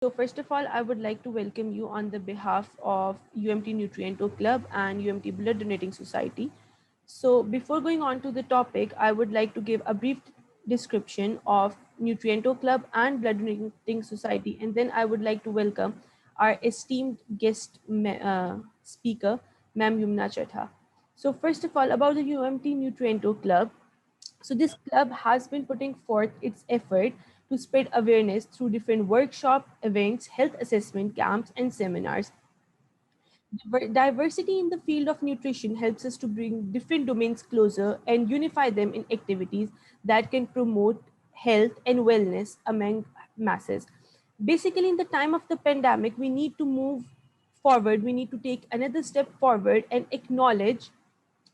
So first of all, I would like to welcome you on the behalf of UMT Nutriento Club and UMT Blood Donating Society. So before going on to the topic, I would like to give a brief description of Nutriento Club and Blood Donating Society, and then I would like to welcome our esteemed guest speaker, Ma'am Yumna Chatha. So first of all, about the UMT Nutriento Club, so this club has been putting forth its effort to spread awareness through different workshop, events, health assessment camps, and seminars. Diversity in the field of nutrition helps us to bring different domains closer and unify them in activities that can promote health and wellness among masses. Basically, in the time of the pandemic, we need to move forward, we need to take another step forward and acknowledge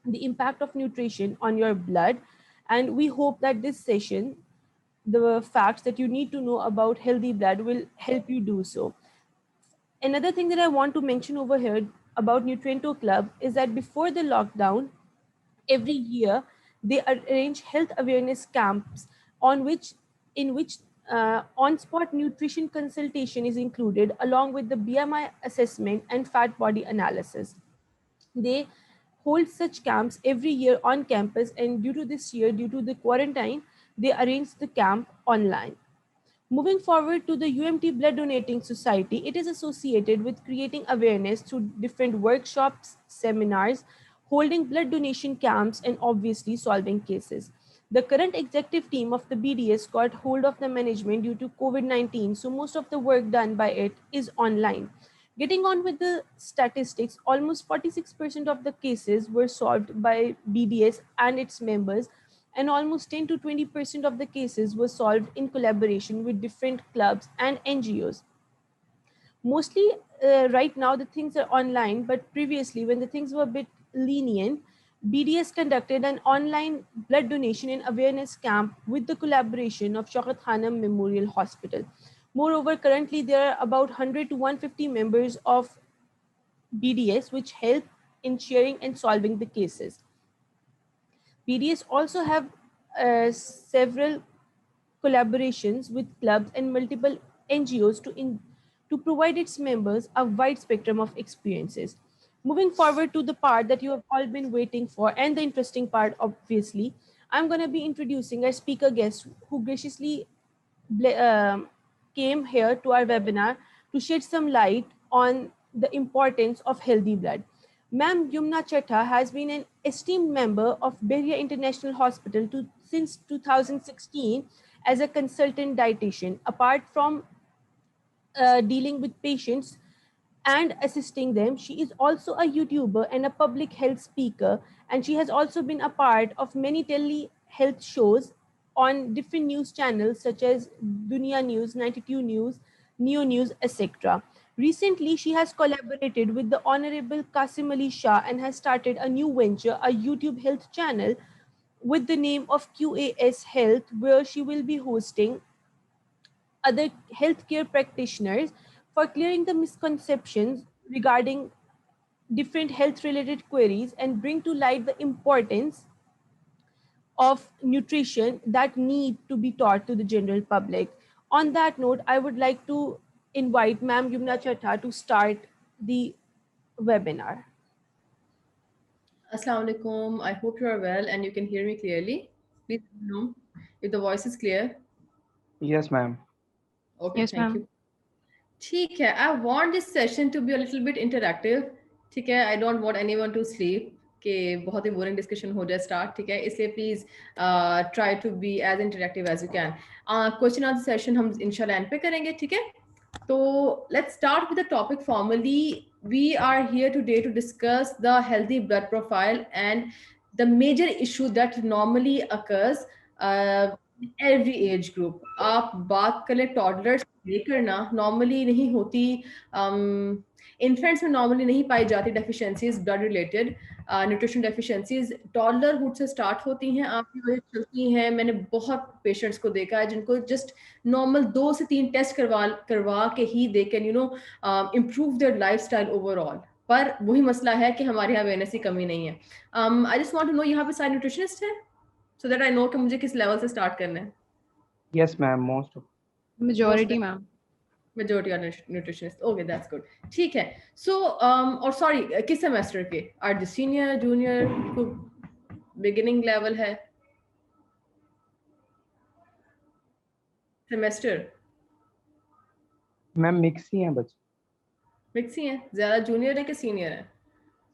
the impact of nutrition on your blood. And we hope that this session, the facts that you need to know about healthy blood, will help you do so. Another thing that I want to mention over here about Nutriento Club is that before the lockdown, every year they arrange health awareness camps on which in which on-spot nutrition consultation is included along with the BMI assessment and fat body analysis. They hold such camps every year on campus, and due to this year, due to the quarantine, they arranged the camp online. Moving forward to the UMT Blood Donating Society, it is associated with creating awareness through different workshops, seminars, holding blood donation camps, and obviously solving cases. The current executive team of the BDS got hold of the management due to COVID 19, so most of the work done by it is online. Getting on with the statistics, almost 46% of the cases were solved by BDS and its members, and almost 10 to 20% of the cases were solved in collaboration with different clubs and NGOs. Mostly right now the things are online, but previously when the things were a bit lenient, BDS conducted an online blood donation and awareness camp with the collaboration of Shaukat Khanum Memorial Hospital. Moreover, currently there are about 100 to 150 members of BDS which help in sharing and solving the cases. BDS also have several collaborations with clubs and multiple NGOs to provide its members a wide spectrum of experiences. Moving forward to the part that you have all been waiting for and the interesting part, obviously, I'm going to be introducing our speaker guest who graciously came here to our webinar to shed some light on the importance of healthy blood. Ma'am Yumna Chatha has been an esteemed member of Behria International Hospital since 2016 as a consultant dietitian. Apart from dealing with patients and assisting them, she is also a YouTuber and a public health speaker, and she has also been a part of many tele health shows on different news channels such as Dunia News, 92 News, Neo News, etc. Recently, she has collaborated with the Honorable Qasim Ali Shah and has started a new venture, a YouTube health channel with the name of QAS Health, where she will be hosting other healthcare practitioners for clearing the misconceptions regarding different health related queries and bring to light the importance of nutrition that need to be taught to the general public. On that note, I would like to invite Ma'am Yumna Chatha to start the webinar. Assalamu alaikum. I hope you are well and you can hear me clearly. Please let me know if the voice is clear. Yes, ma'am. Okay, Yes, thank ma'am. you. ठीक है, I want this session to be a little bit interactive. ठीक है, I don't want anyone to sleep कि बहुत ही boring discussion हो जाए start. ठीक है, इसलिए please try to be as interactive as you can. Question answer session हम इंशाल्लाह end पे करेंगे. ठीक है, तो let's start with the topic formally. We are here today to discuss the healthy blood profile and the major issue that normally occurs every age group. आप बात करें टॉडलर्स लेकर ना, नॉर्मली नहीं होती, इन्फेंट्स में नॉर्मली नहीं पाई जाती deficiencies blood related, nutrition deficiencies toddlerhood से स्टार्ट होती हैं, आपकी वजह चलती हैं. मैंने बहुत पेशेंट्स को देखा है जिनको जस्ट नॉर्मल 2 से 3 टेस्ट करवा के ही they can improve their lifestyle overall. पर वही मसला है कि हमारे यहाँ अवेयरनेस की कमी नहीं है. I just want to know, यहाँ पे सारे न्यूट्रिशनिस्ट हैं so that I know कि मुझे किस लेवल से स्टार्ट करना है. Yes, ma'am. Most of. Majority, ma'am. majority are nutritionists. Okay, that's good. ठीक है. So और sorry किस semester के? Are the senior, junior, beginning level है? Semester? मैम मिक्स ही हैं बच्चे. मिक्स ही हैं. ज़्यादा junior है कि senior है?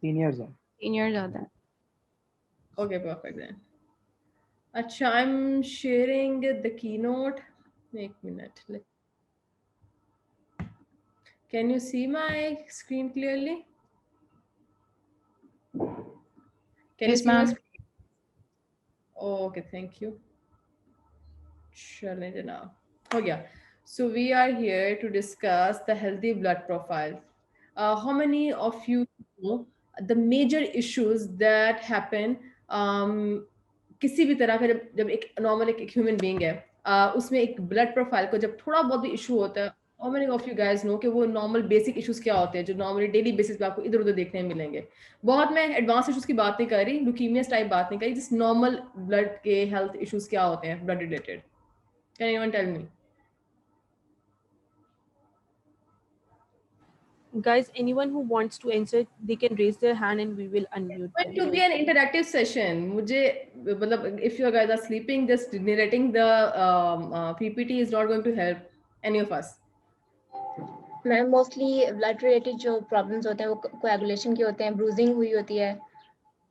सीनियर्स हैं. सीनियर ज़्यादा है. Okay, perfect then. अच्छा, I'm sharing the keynote. एक minute. Can you see my screen clearly? Can you Yes, see my ma'am. screen? Oh, okay, thank you. चलें जनाब, हो गया. So we are here to discuss the healthy blood profile. How many of you know the major issues that happen किसी भी तरह का जब एक नॉर्मल एक ह्यूमन बीइंग है उसमें एक ब्लड प्रोफाइल को जब थोड़ा बहुत भी इशू होता है, how many of you guys know कि वो नॉर्मल बेसिक इश्यूज क्या होते हैं जो नॉर्मली डेली बेसिस पे आपको इधर उधर देखने मिलेंगे. बहुत मैं एडवांस इश्यूज की बात नहीं कर रही, ल्यूकीमिया टाइप बात नहीं कर रही, जिस नॉर्मल ब्लड के हेल्थ इश्यूज क्या होते हैं blood related. Can anyone tell me? Guys, anyone who wants to answer, they can raise their hand and we will unmute Going to them. be an interactive session. मुझे मतलब if you guys are sleeping, just narrating the PPT is not going to help any of us. Ma'am mostly blood related जो problems होते हैं वो coagulation के होते हैं, bruising हुई होती है,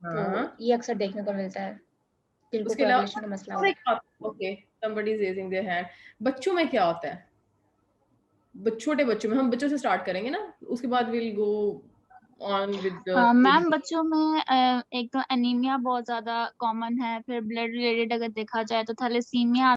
तो ये अक्सर देखने को मिलता है जिनको उसके अलावा कोएगुलेशन का मसला होता है. Okay, somebody is raising their hand. बच्चों में क्या होता है? छोटे बच्चों में हम बच्चों से स्टार्ट करेंगे ना, उसके बाद will go on with ma'am बच्चों में एक तो एनीमिया बहुत ज्यादा कॉमन है, फिर ब्लड रिलेटेड अगर देखा जाए तो थैलेसीमिया.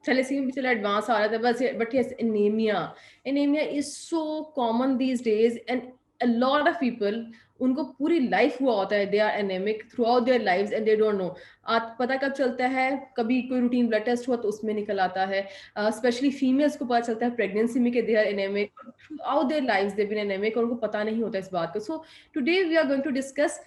थैलेसीमिया भी चला एडवांस आ रहा था बस, but yes anaemia is so common these days and a lot of people उनको पूरी लाइफ हुआ होता है, they are anaemic throughout their lives and they don't know. पता कब चलता है? कभी कोई रूटीन ब्लड टेस्ट हुआ तो उसमें निकल आता है. स्पेशली फीमेल्स को पता चलता है प्रेगनेंसी में कि they are anaemic throughout their lives, they been anaemic और उनको पता नहीं होता इस बात का. So today we are going to discuss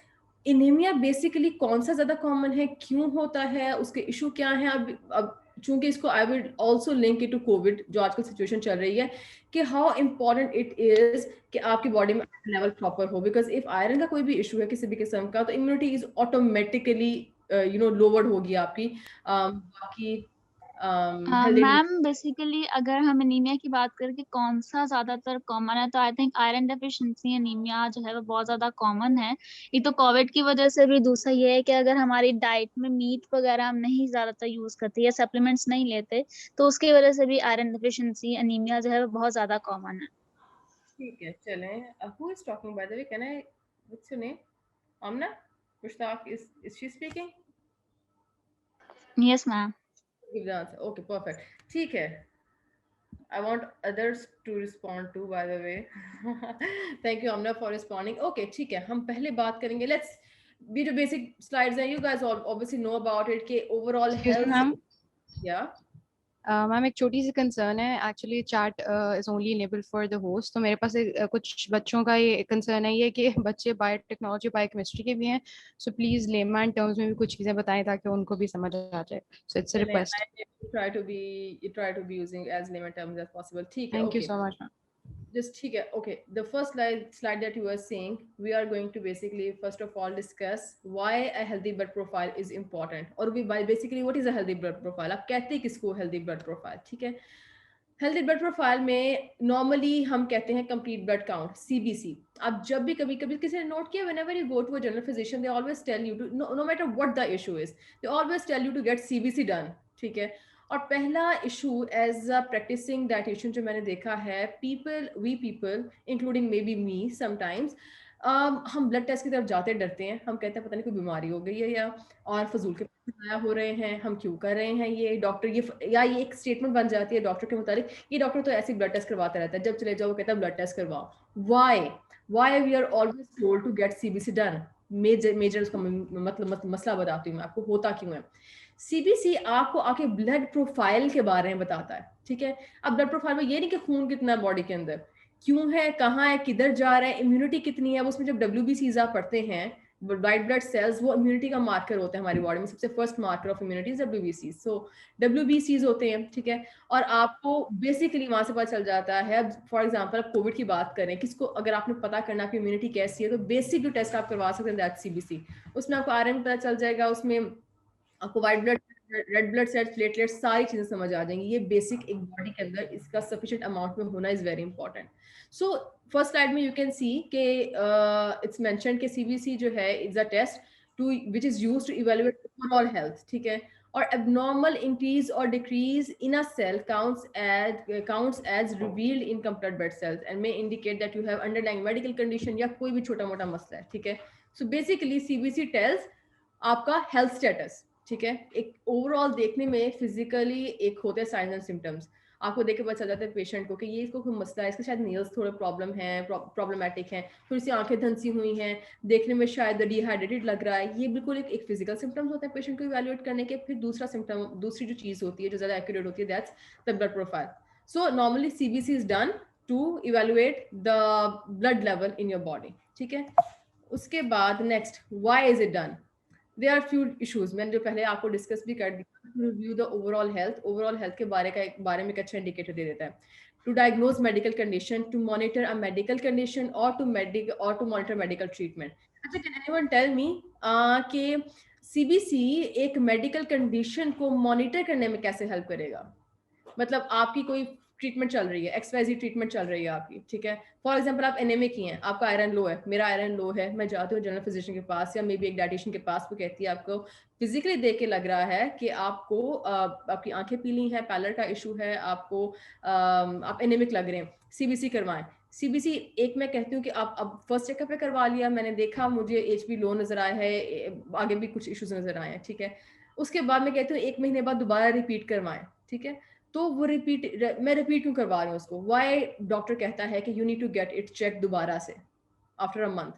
anaemia basically कौन सा ज्यादा कॉमन है, क्यों होता है, उसके इशू क्या है. अब चूंकि इसको I will also link it to Covid जो आजकल सिचुएशन चल रही है कि हाउ इम्पोर्टेंट इट इज कि आपकी बॉडी में लेवल प्रॉपर हो, बिकॉज इफ आयरन का कोई भी इशू है किसी भी किस्म का तो इम्यूनिटी इज ऑटोमेटिकली लोवर्ड होगी आपकी. बाकी मैम बेसिकली अगर हम एनीमिया की बात करें कि कौन सा ज्यादातर कॉमन है, तो I think iron deficiency anaemia जो है वो बहुत ज्यादा कॉमन है. एक तो कोविड की वजह से भी, दूसरा ये है कि अगर हमारी डाइट में मीट वगैरह हम नहीं ज्यादातर यूज करते या सप्लीमेंट्स नहीं लेते तो उसकी वजह से भी आयरन डेफिशिएंसी एनीमिया जो है वो बहुत ज्यादा कॉमन है. ठीक है, चलें. Who is talking by the way? Can I, what's your name? Amna Mushtaq, is she speaking? Yes ma'am. Give the answer. Okay, perfect. ठीक है. I want others to respond to, by the way. Thank you, Amna, for responding. Okay, ठीक है. हम पहले बात करेंगे. Let's be the basic slides and you guys all obviously know about it. कि overall health. Ma'am. Yeah. Ma'am एक छोटी सी concern है. Actually chat is only enabled for the host, तो मेरे पास कुछ बच्चों का ये कंसर्न है ये कि बच्चे बायोटेक्नोलॉजी बायोकेमिस्ट्री के भी हैं, सो प्लीज लेमैन टर्म्स में भी कुछ चीजें बताएं ताकि उनको भी समझ आ जाए. So it's a request. try to be using as layman terms as possible. ठीक है. Thank you so much. Just ठीक है. Okay, the first slide that you were seeing, we are going to basically first of all discuss why a healthy blood profile is important, or basically what is a healthy blood profile. आप कहते हैं किसको healthy blood profile? ठीक है. Healthy blood profile में normally हम कहते हैं कंप्लीट ब्लड काउंट, CBC. आप जब भी कभी किसी ने नोट किया, whenever you go to a general physician, they always tell you to, no matter what the issue is, they always tell you to get CBC done. ठीक है. और पहला issue as a practising dietitian जो मैंने देखा है, we people including maybe me sometimes, हम blood test की तरफ जाते डरते हैं. हम कहते हैं पता नहीं कोई बीमारी हो गई है या और फजूल के ज़ाया हो रहे हैं, हम क्यों कर रहे हैं ये डॉक्टर, ये एक स्टेटमेंट बन जाती है डॉक्टर के मुताबिक, ये डॉक्टर तो ऐसे ब्लड टेस्ट करवाता रहता है, जब चले जाओ कहता है ब्लड टेस्ट करवाओ. Why we are always told to get CBC done? Major उसका मतलब मसला बताती हूँ मैं आपको, होता क्यों है. CBC आपको आके ब्लड प्रोफाइल के बारे में बताता है. ठीक है. अब ब्लड प्रोफाइल में ये नहीं कि खून कितना है बॉडी के अंदर, क्यों है, कहाँ है, किधर जा रहा है, इम्यूनिटी कितनी है. उसमें जब WBCs आप पढ़ते हैं, वाइट ब्लड सेल्स वो इम्यूनिटी का मार्कर होते हैं हमारी बॉडी में, सबसे first marker of immunity WBC। So WBCs होते हैं, ठीक है, और आपको बेसिकली वहां से पता चल जाता है। फॉर एग्जांपल आप कोविड की बात करें, किसको अगर आपने पता करना आपकी इम्यूनिटी कैसी है, तो बेसिक जो टेस्ट आप करवा सकते हैं दैट CBC। उसमें आपको आयरन पता चल जाएगा, उसमें आपको white blood, red blood cells, platelets, सारी चीजें समझ आ जाएंगी। ये बेसिक एक बॉडी के अंदर इसका सफिशिएंट अमाउंट में होना is very important. So first slide में यू कैन सी के इट्स मेंशन के CBC जो है is a test to which is used to evaluate overall health, ठीक है, और abnormal increase or decrease in a cell counts as revealed in complete blood cells and may indicate that you have underlying medical condition या कोई भी छोटा मोटा मसला है, ठीक है। So basically CBC tells आपका हेल्थ स्टेटस, ठीक है, एक ओवरऑल देखने में फिजिकली एक होते हैं साइंस एंड सिम्टम्स, आपको देख के पता चल जाता है पेशेंट को कि ये इसको कोई मसला है, इसके शायद नेल्स थोड़े प्रॉब्लमेटिक हैं, थोड़ी सी आंखें धंसी हुई हैं, देखने में शायद डिहाइड्रेटेड लग रहा है। ये बिल्कुल एक फिजिकल सिम्टम्स होते हैं पेशेंट को इवैल्यूएट करने के। फिर दूसरा सिम्टम, दूसरी जो चीज होती है जो ज्यादा एक्यूरेट होती है, that's the blood profile. So normally CBC is done to evaluate the blood level in your body, ठीक है। उसके बाद next, why is it done? There are few issues मैंने जो पहले आपको डिस्कस भी कर दिया। रिव्यू द ओवरऑल हेल्थ के बारे में एक अच्छा इंडिकेटर दे देता है। To diagnose medical condition, to monitor a medical condition और टू मॉनिटर मेडिकल ट्रीटमेंट। अच्छा, कैन एनीवन टेल मी कि CBC एक मेडिकल कंडीशन को मॉनिटर करने में कैसे हेल्प करेगा? मतलब आपकी कोई ट्रीटमेंट चल रही है, XYZ ट्रीटमेंट चल रही है आपकी, ठीक है, फॉर एग्जांपल आप एनेमिक ही हैं, आपका आयरन लो है, मेरा आयरन लो है, मैं जाती हूँ जनरल फिजिशियन के पास या मे बी एक डाइटिशियन के पास, वो कहती है आपको फिजिकली देख के लग रहा है कि आपको आपकी आंखें पीली हैं, पैलर का इशू है, आपको आप एनेमिक लग रहे हैं, CBC करवाएं। CBC एक मैं कहती हूँ कि आप अब फर्स्ट चेकअप पे करवा लिया, मैंने देखा मुझे HB लो नजर आया है, आगे भी कुछ इश्यूज नजर आए हैं, ठीक है, उसके बाद मैं कहती हूँ 1 महीने बाद दोबारा रिपीट करवाएं, ठीक है। तो वो मैं रिपीट क्यों करवा रही हूँ उसको? वाई डॉक्टर कहता है कि you need to get it check दोबारा से आफ्टर अ मंथ?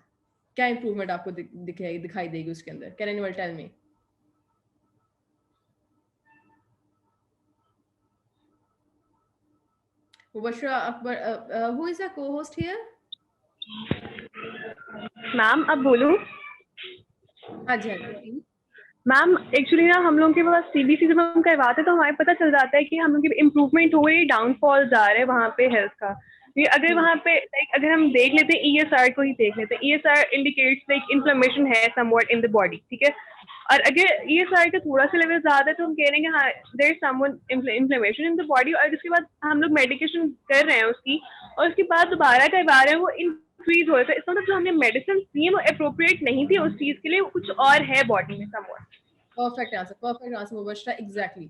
क्या इंप्रूवमेंट आपको दिखाई देगी उसके अंदर? Can anyone tell me? Mubashra Akbar, who is a co-host here? Ma'am अब बोलूं? हाँ जी मैम एक्चुअली ना हम लोगों के पास CBC जब हम करवाते तो हमें पता चल जाता है कि हम लोग की इम्प्रूवमेंट हो रही है, डाउनफॉल जा रहा है वहाँ पे हेल्थ का। ये अगर वहाँ पे अगर हम देख लेते हैं ESR को ही देख लेते हैं, ESR इंडिकेट्स लाइक इन्फ्लेमेशन है समवॉट इन द बॉडी, ठीक है, और अगर ESR का थोड़ा सा लेवल ज्यादा है तो हम कह रहे हैं कि हाँ there is someone inflammation in the body, और उसके बाद हम लोग मेडिकेशन कर रहे हैं उसकी, और उसके बाद दोबारा करवा रहे हैं, वो इंक्रीज हो रहा है। इसका मतलब जो हमने मेडिसिन दी है वो अप्रोप्रिएट नहीं थी उस चीज के लिए, कुछ और है बॉडी में somewhat. Perfect answer Mubashra, exactly.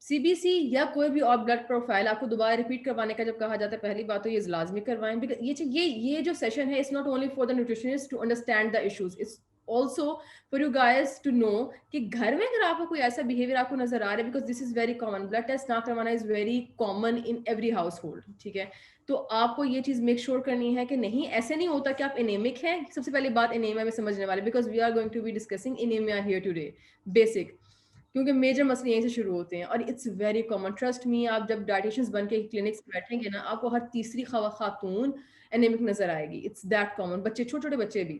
CBC या कोई भी और ब्लड प्रोफाइल आपको दोबारा रिपीट करवाने का जब कहा जाता है, पहली बात तो ये लाजमी करवाएं, बिकॉज ये जो सेशन है, it's not only for the nutritionist to understand the issues, it's also for you guys to know कि घर में अगर आपको कोई ऐसा बिहेवियर आपको नजर आ रहा है, because this is very common, blood test ना करवाना is very common in every household, ठीक है, तो आपको ये चीज मेक श्योर करनी है कि नहीं, ऐसे नहीं होता कि आप एनेमिक हैं। सबसे पहली बात एनीमिया में समझने वाले, because we are going to be discussing anaemia here today, basic, क्योंकि मेजर मसले यहीं से शुरू होते हैं और it's very common, trust me. आप जब डाइटिशियंस बन के क्लिनिक से बैठेंगे ना, आपको हर तीसरी खातून एनेमिक नजर आएगी, इट्स दैट कॉमन, बच्चे, छोटे छोटे बच्चे भी।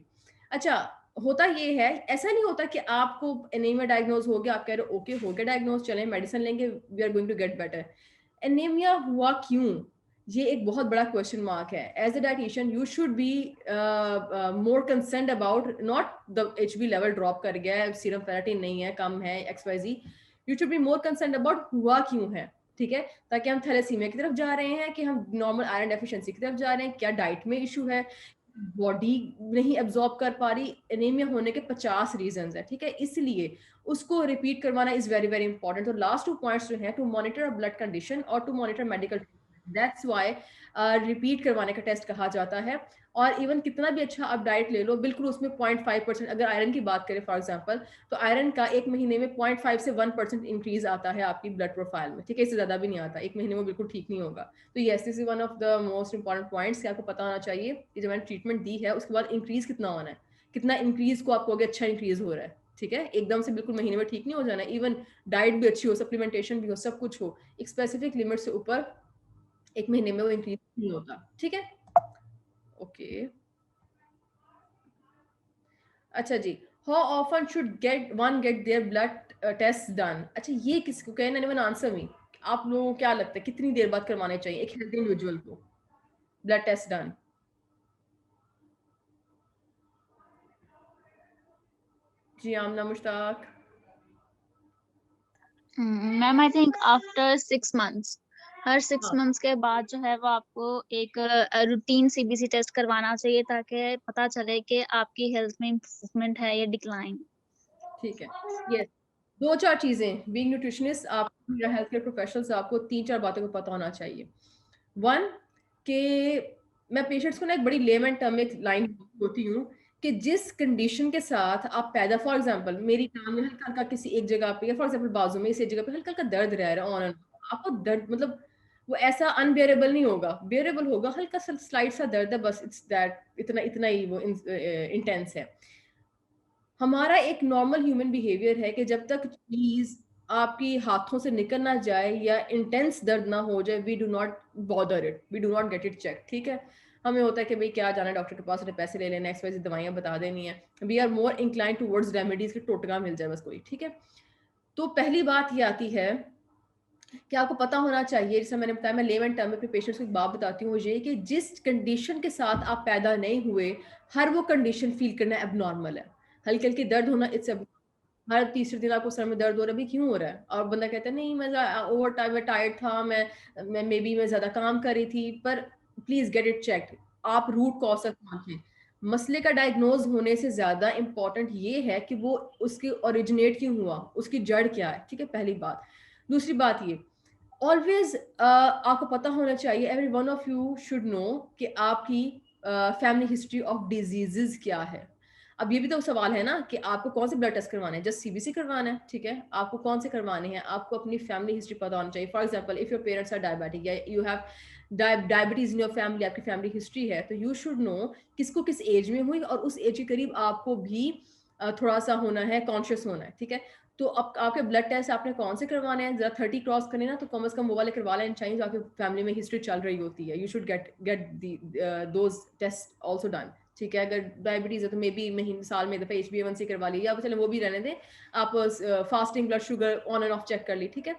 अच्छा, होता ये है, ऐसा नहीं होता कि आपको एनीमिया डायग्नोज हो गया, आप कह रहे हो ओके हो गया डायग्नोज, चलें मेडिसिन लेंगे, we are going to get better. Anaemia हुआ क्यों, ये एक बहुत बड़ा क्वेश्चन मार्क है। As a dietitian you should be more concerned about not the HB level drop कर गया है, सीरम फेरेटिन नहीं है, कम है, XYZ, you should be more concerned about हुआ क्यों है, ठीक है, ताकि हम थैलेसीमिया की तरफ जा रहे हैं कि हम नॉर्मल आयरन डेफिशिएंसी की तरफ जा रहे हैं, क्या डाइट में इशू है, बॉडी नहीं एब्जॉर्ब कर पा रही। एनीमिया होने के 50 रीजंस है, ठीक है, इसलिए उसको रिपीट करवाना इज वेरी वेरी इंपॉर्टेंट। तो लास्ट 2 पॉइंट्स जो है, टू मॉनिटर ब्लड कंडीशन और to monitor medical, that's why repeat करवाने का टेस्ट कहा जाता है। और इवन कितना भी अच्छा आप डाइट ले लो, बिल्कुल उसमें 0.5%, अगर आयरन की बात करें फॉर एग्जांपल, तो आयरन का 1 महीने में 0.5 से 1% इंक्रीज आता है आपकी ब्लड प्रोफाइल में, ठीक है, इससे ज्यादा भी नहीं आता, 1 महीने में बिल्कुल ठीक नहीं होगा। तो yes, this is one of the most important points कि आपको पता होना चाहिए कि जब मैंने ट्रीटमेंट दी है उसके बाद इंक्रीज कितना होना है, कितना इंक्रीज को आपको आगे अच्छा इंक्रीज हो रहा है, ठीक है, एकदम से बिल्कुल महीने में ठीक नहीं हो जाना। इवन डाइट भी अच्छी हो, सप्लीमेंटेशन भी हो, सब कुछ हो, एक स्पेसिफिक लिमिट से ऊपर 1 महीने में वो इंक्रीज नहीं होता, ठीक है, ओके। अच्छा जी, how often should one get their blood tests done? अच्छा, ये किसको, कैन एनीवन आंसर मी? आप लोगों को क्या लगता है कितनी देर बाद करवाने चाहिए एक हेल्दी इंडिविजुअल को ब्लड टेस्ट डन? जी आमना Mushtaq. Ma'am I think after 6 months, हर 6 हाँ मंथ्स के बाद जो है वो आपको एक रूटीन सीबीसी टेस्ट करवाना चाहिए ताकि पता चले कि आपकी हेल्थ में इम्प्रूवमेंट है या डिक्लाइन। ठीक है, यस, 2-4 चीजें, बीइंग न्यूट्रिशनिस्ट आप या हेल्थ केयर प्रोफेशनल्स आपको 3-4 बातों को पता होना चाहिए। वन, कि मैं पेशेंट्स को ना एक बड़ी लेमन टर्म में लाइन होती हूँ कि जिस कंडीशन के साथ आप पैदा, फॉर एग्जांपल मेरी टांग में हल्का हल्का किसी एक जगह पे, या फॉर एग्जांपल बाजू में इस जगह पे हल्का हल्का दर्द रह रहा है ऑन एंड, आपको दर्द मतलब वो ऐसा अनबियरेबल नहीं होगा, बियरेबल होगा, हल्का सा स्लाइड सा दर्द है बस, इट्स दैट, इतना इतना ही वो इंटेंस है। हमारा एक नॉर्मल ह्यूमन बिहेवियर है कि जब तक चीज आपकी हाथों से निकल ना जाए या इंटेंस दर्द ना हो जाए, we do not bother it, we do not get it check. ठीक है, हमें होता है कि भाई क्या जाना डॉक्टर के पास, उन्हें पैसे ले लेना, एक्सवाइज दवाइयां बता देनी है, we are more incline towards remedies की टोटका मिल जाए बस कोई। ठीक है, तो पहली बात ये आती है कि आपको पता होना चाहिए, जैसे मैंने बताया, मैं लेमन टर्म में अपने पेशेंट्स को एक बात बताती हूँ, ये कि जिस कंडीशन के साथ आप पैदा नहीं हुए, हर वो कंडीशन फील करना एबनॉर्मल है। हल्की हल्की दर्द होना, इट्स हर तीसरे दिन आपको सर में दर्द हो रहा है, भी क्यों हो रहा है, और बंदा कहता है नहीं मैं ओवर टाइम में टायर्ड था, मैं मे बी मैं ज्यादा काम कर रही थी, पर प्लीज गेट इट चेक्ड। आप रूट कॉज तक पहुंचे। मसले का डायग्नोज होने से ज्यादा इंपॉर्टेंट ये है कि वो उसकी ओरिजिनेट क्यों हुआ, उसकी जड़ क्या है। ठीक है, पहली बात। दूसरी बात ये, ऑलवेज आपको पता होना चाहिए, every one of you should no कि आपकी फैमिली हिस्ट्री ऑफ डिजीजेस क्या है। अब ये भी तो सवाल है ना कि आपको कौन से ब्लड टेस्ट करवाने हैं, जस्ट सीबीसी करवाना है, ठीक है, आपको कौन से करवाने हैं, आपको अपनी फैमिली हिस्ट्री पता होना चाहिए। For example if your parents are diabetic या you have diabetes in your family, आपकी फैमिली हिस्ट्री है, तो यू शुड नो किसको किस एज में हुई, और उस एज के करीब आपको भी थोड़ा सा होना है, कॉन्शियस होना है। ठीक है, तो अब आपके ब्लड टेस्ट आपने कौन से करवाने हैं, जरा 30 क्रॉस करने ना, तो कम से कम वो वाले करवा लेने चाहिए जो आपकी फैमिली में हिस्ट्री चल रही होती है। You should get those test also done. ठीक है, अगर डायबिटीज है तो मे बी महीने साल में दफा HbA1c करवा ली, या चले वो भी रहने दें, आप fasting blood sugar on and off check कर ली। ठीक है,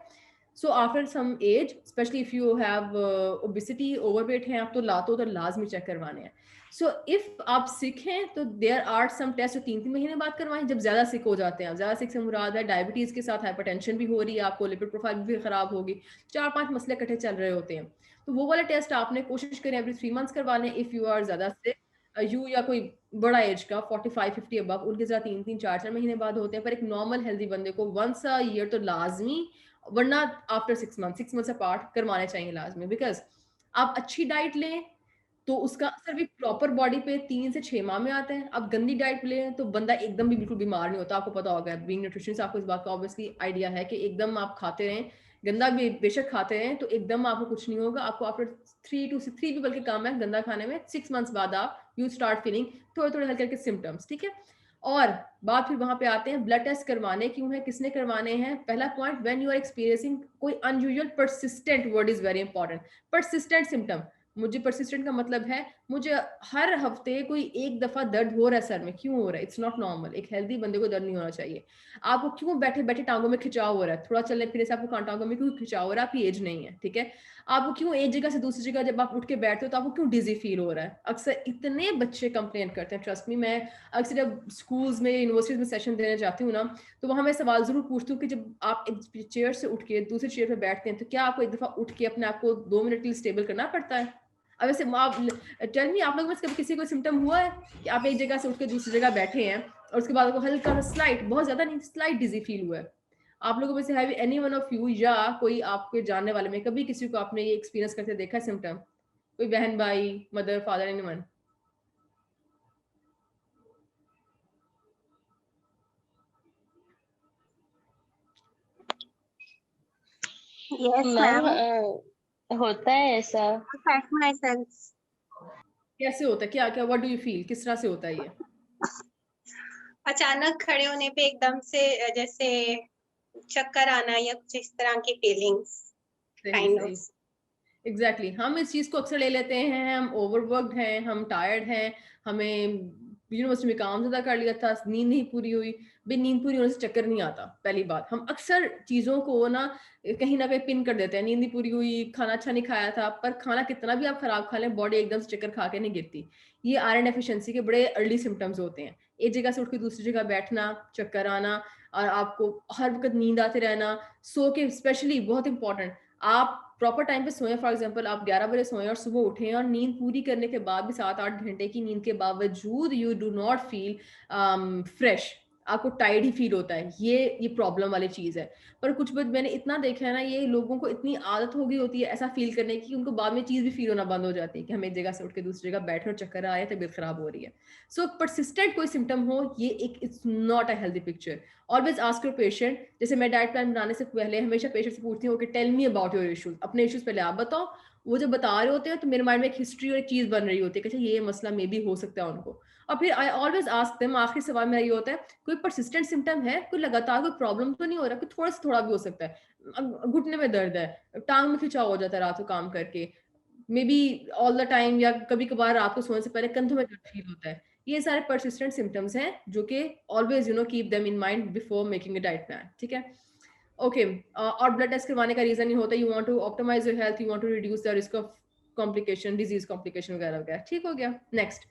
so after some age, specially if you have obesity, overweight हैं आप, तो लातो तो लाजमी चेक करवाने हैं। सो इफ आप सिक हैं तो देयर आर सम टेस्ट जो 3-3 महीने बाद करवाएं, जब ज्यादा सिक हो जाते हैं। ज्यादा सिक से मुराद है डायबिटीज के साथ हाइपरटेंशन भी हो रही है, आपको लिपिड प्रोफाइल भी खराब होगी, 4-5 मसले इकट्ठे चल रहे होते हैं, तो वो वाला टेस्ट आपने कोशिश करें एवरी 3 मंथ्स करवा लें। इफ यू आर ज्यादा सिक, यू या कोई बड़ा एज का 45-50 अबव, उनके साथ 3-3-4-4 महीने बाद होते हैं, पर एक नॉर्मल हेल्दी बंदे को वंस अ ईयर तो लाजमी, वरना आफ्टर 6 मंथ्स अपार्ट करवाने चाहिए लाजमी। बिकॉज आप अच्छी डाइट लें तो उसका असर भी प्रॉपर बॉडी पे 3 से 6 माह में आता है। आप गंदी डाइट लें तो बंदा एकदम भी बिल्कुल बीमार नहीं होता। आपको पता होगा, बीइंग न्यूट्रिशनिस्ट आपको इस बात का ऑब्वियसली आइडिया है कि एकदम आप खाते रहें, गंदा भी बेशक खाते रहें, तो एकदम आपको कुछ नहीं होगा। आपको आफ्टर 3 भी बल्कि कम है गंदा खाने में, 6 मंथ्स बाद आप यू स्टार्ट फीलिंग थोड़े थोड़े हल्के हल्के सिम्टम्स। ठीक है, और बात फिर वहां पे आते हैं ब्लड टेस्ट करवाने क्यों है, किसने करवाने हैं। पहला point, when you are experiencing कोई unusual persistent, word is very important, persistent symptom. मुझे परसिस्टेंट का मतलब है मुझे हर हफ्ते कोई एक दफा दर्द हो रहा है सर में, क्यों हो रहा है, इट्स नॉट नॉर्मल। एक हेल्दी बंदे को दर्द नहीं होना चाहिए। आपको क्यों बैठे बैठे टांगों में खिंचाव हो रहा है, थोड़ा चलने फिरने से आपको टांगों में क्यों खिंचाव हो रहा है, आपकी एज नहीं है। ठीक है, आपको क्यों एक जगह से दूसरी जगह जब आप उठ के बैठते हो तो आपको क्यों डिजी फील हो रहा है। अक्सर इतने बच्चे कंप्लेन करते हैं, ट्रस्ट मी। मैं अक्सर जब स्कूल्स में, यूनिवर्सिटीज में सेशन देने जाती हूँ ना, तो वहां मैं सवाल जरूर पूछती हूँ कि जब आप एक चेयर से उठ के दूसरी चेयर पे बैठते हैं तो क्या आपको एक दफा उठ के अपने आप को 2 मिनट के लिए स्टेबल करना पड़ता है। अब वैसे आप टेल मी, आप लोग में कभी किसी को सिम्टम हुआ है कि आप एक जगह से उठ के दूसरी जगह बैठे हैं और उसके बाद आपको हल्का सा स्लाइट, बहुत ज्यादा नहीं, स्लाइट डिजी फील हुआ है। आप लोगों में से have any one of you या कोई आपके जानने वाले में कभी किसी को आपने ये एक्सपीरियंस करते देखा है सिम्टम, कोई बहन भाई, mother father, anyone? Yes ma'am, होता है ऐसा। affect my sense. कैसे होता है, क्या क्या, व्हाट डू यू फील, किस तरह से होता है ये? अचानक खड़े होने पे एकदम से जैसे चक्कर आना या कुछ इस तरह की फीलिंग्स काइंड ऑफ। एग्जैक्टली, हम इस चीज को अक्सर ले लेते हैं, हम ओवरवर्क्ड हैं, हम टायर्ड हैं, हमें यूनिवर्सिटी में काम ज़्यादा कर लिया था, नींद नहीं पूरी हुई। भाई नींद पूरी होने से चक्कर नहीं आता। पहली बात, हम अक्सर चीज़ों को ना कहीं पिन कर देते हैं, नींद नहीं पूरी हुई, खाना अच्छा नहीं खाया था, पर खाना कितना भी आप खराब खा लें, बॉडी एकदम से चक्कर खा के नहीं गिरती। ये आयरन डेफिशिएंसी के बड़े अर्ली सिम्टम्स होते हैं। एक जगह से उठ के दूसरी जगह बैठना, चक्कर आना, और आपको हर वक्त नींद आते रहना, सो के स्पेशली बहुत इंपॉर्टेंट, आप प्रॉपर टाइम पे सोएं। फॉर एग्जांपल आप 11 बजे सोएं और सुबह उठें और नींद पूरी करने के बाद भी 7-8 घंटे की नींद के बावजूद you do not feel fresh, आपको टायर्ड ही फील होता है, ये प्रॉब्लम वाली चीज़ है। पर कुछ बात मैंने इतना देखा है ना, ये लोगों को इतनी आदत हो गई होती है ऐसा फील करने की, उनको बाद में चीज़ भी फील होना बंद हो जाती है कि हम एक जगह से उठ के दूसरी जगह बैठे और चक्कर आ रहा है, तबीयत खराब हो रही है। सो परसिस्टेंट कोई सिम्टम हो, ये एक it's not a healthy picture. Always ask your patient, जैसे मैं डाइट प्लान बनाने से पहले हमेशा पेशेंट से पूछती हूँ कि tell me about your issues, अपने इश्यूज पहले आप बताओ। वो जब बता रहे होते हैं तो मेरे माइंड में एक हिस्ट्री और एक चीज बन रही होती है कि अच्छा ये मसला मे भी हो सकता है उनको। और फिर आई ऑलवेज आस्क देम, आखिरी सवाल मेरा ये होता है, कोई परसिस्टेंट सिम्टम है, कोई लगातार कोई प्रॉब्लम तो नहीं हो रहा, कोई थोड़ा से थोड़ा भी हो सकता है, घुटने में दर्द है, टांग में खिंचाव हो जाता है रात को काम करके, may be all the time, या कभी कभार रात को सोने से पहले कंधों में दर्द फील होता है। ये सारे परसिस्टेंट सिम्टम्स हैं जो कि always keep them in mind before making a diet plan, ठीक है। ओके, और ब्लड टेस्ट करवाने का रीजन ये होता है, you want to optimise your health, you want to reduce the risk of complication, disease complication वगैरह वगैरह, ठीक हो गया। नेक्स्ट,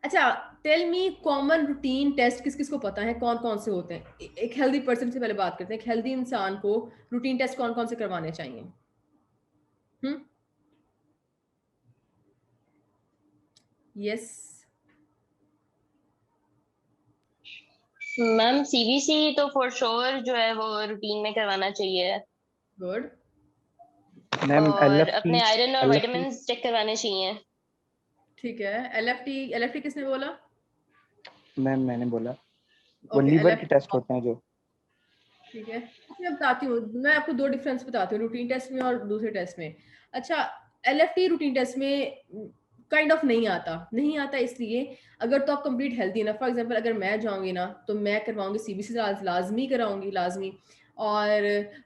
अच्छा tell me common routine test किस किस को पता है, कौन कौन से होते हैं। एक हेल्दी पर्सन से पहले बात करते हैं, एक हेल्दी इंसान को रूटीन टेस्ट कौन कौन से करवाने चाहिए? यस मैम, सीबीसी तो फॉर श्योर जो है वो रूटीन में करवाना चाहिए। गुड। मैम और अपने आयरन और विटामिन चेक करवाने चाहिए। ठीक है। एलएफटी किसने बोला? मैम मैंने बोला, वो लीवर के टेस्ट होते हैं जो। ठीक है, मैं बताती हूँ, मैं आपको दो डिफरेंस बताती हूँ रूटीन टेस्ट में और दूसरे टेस्ट में। अच्छा, एलएफटी रूटीन टेस्ट में काइंड ऑफ नहीं आता इसलिए अगर तो आप कंप्लीट हेल्थी ना, फॉर एग्जांपल अगर मैं जाऊंगी ना तो मैं करवाऊंगी सीबीसी लाजमी कराऊंगी, लाजमी। और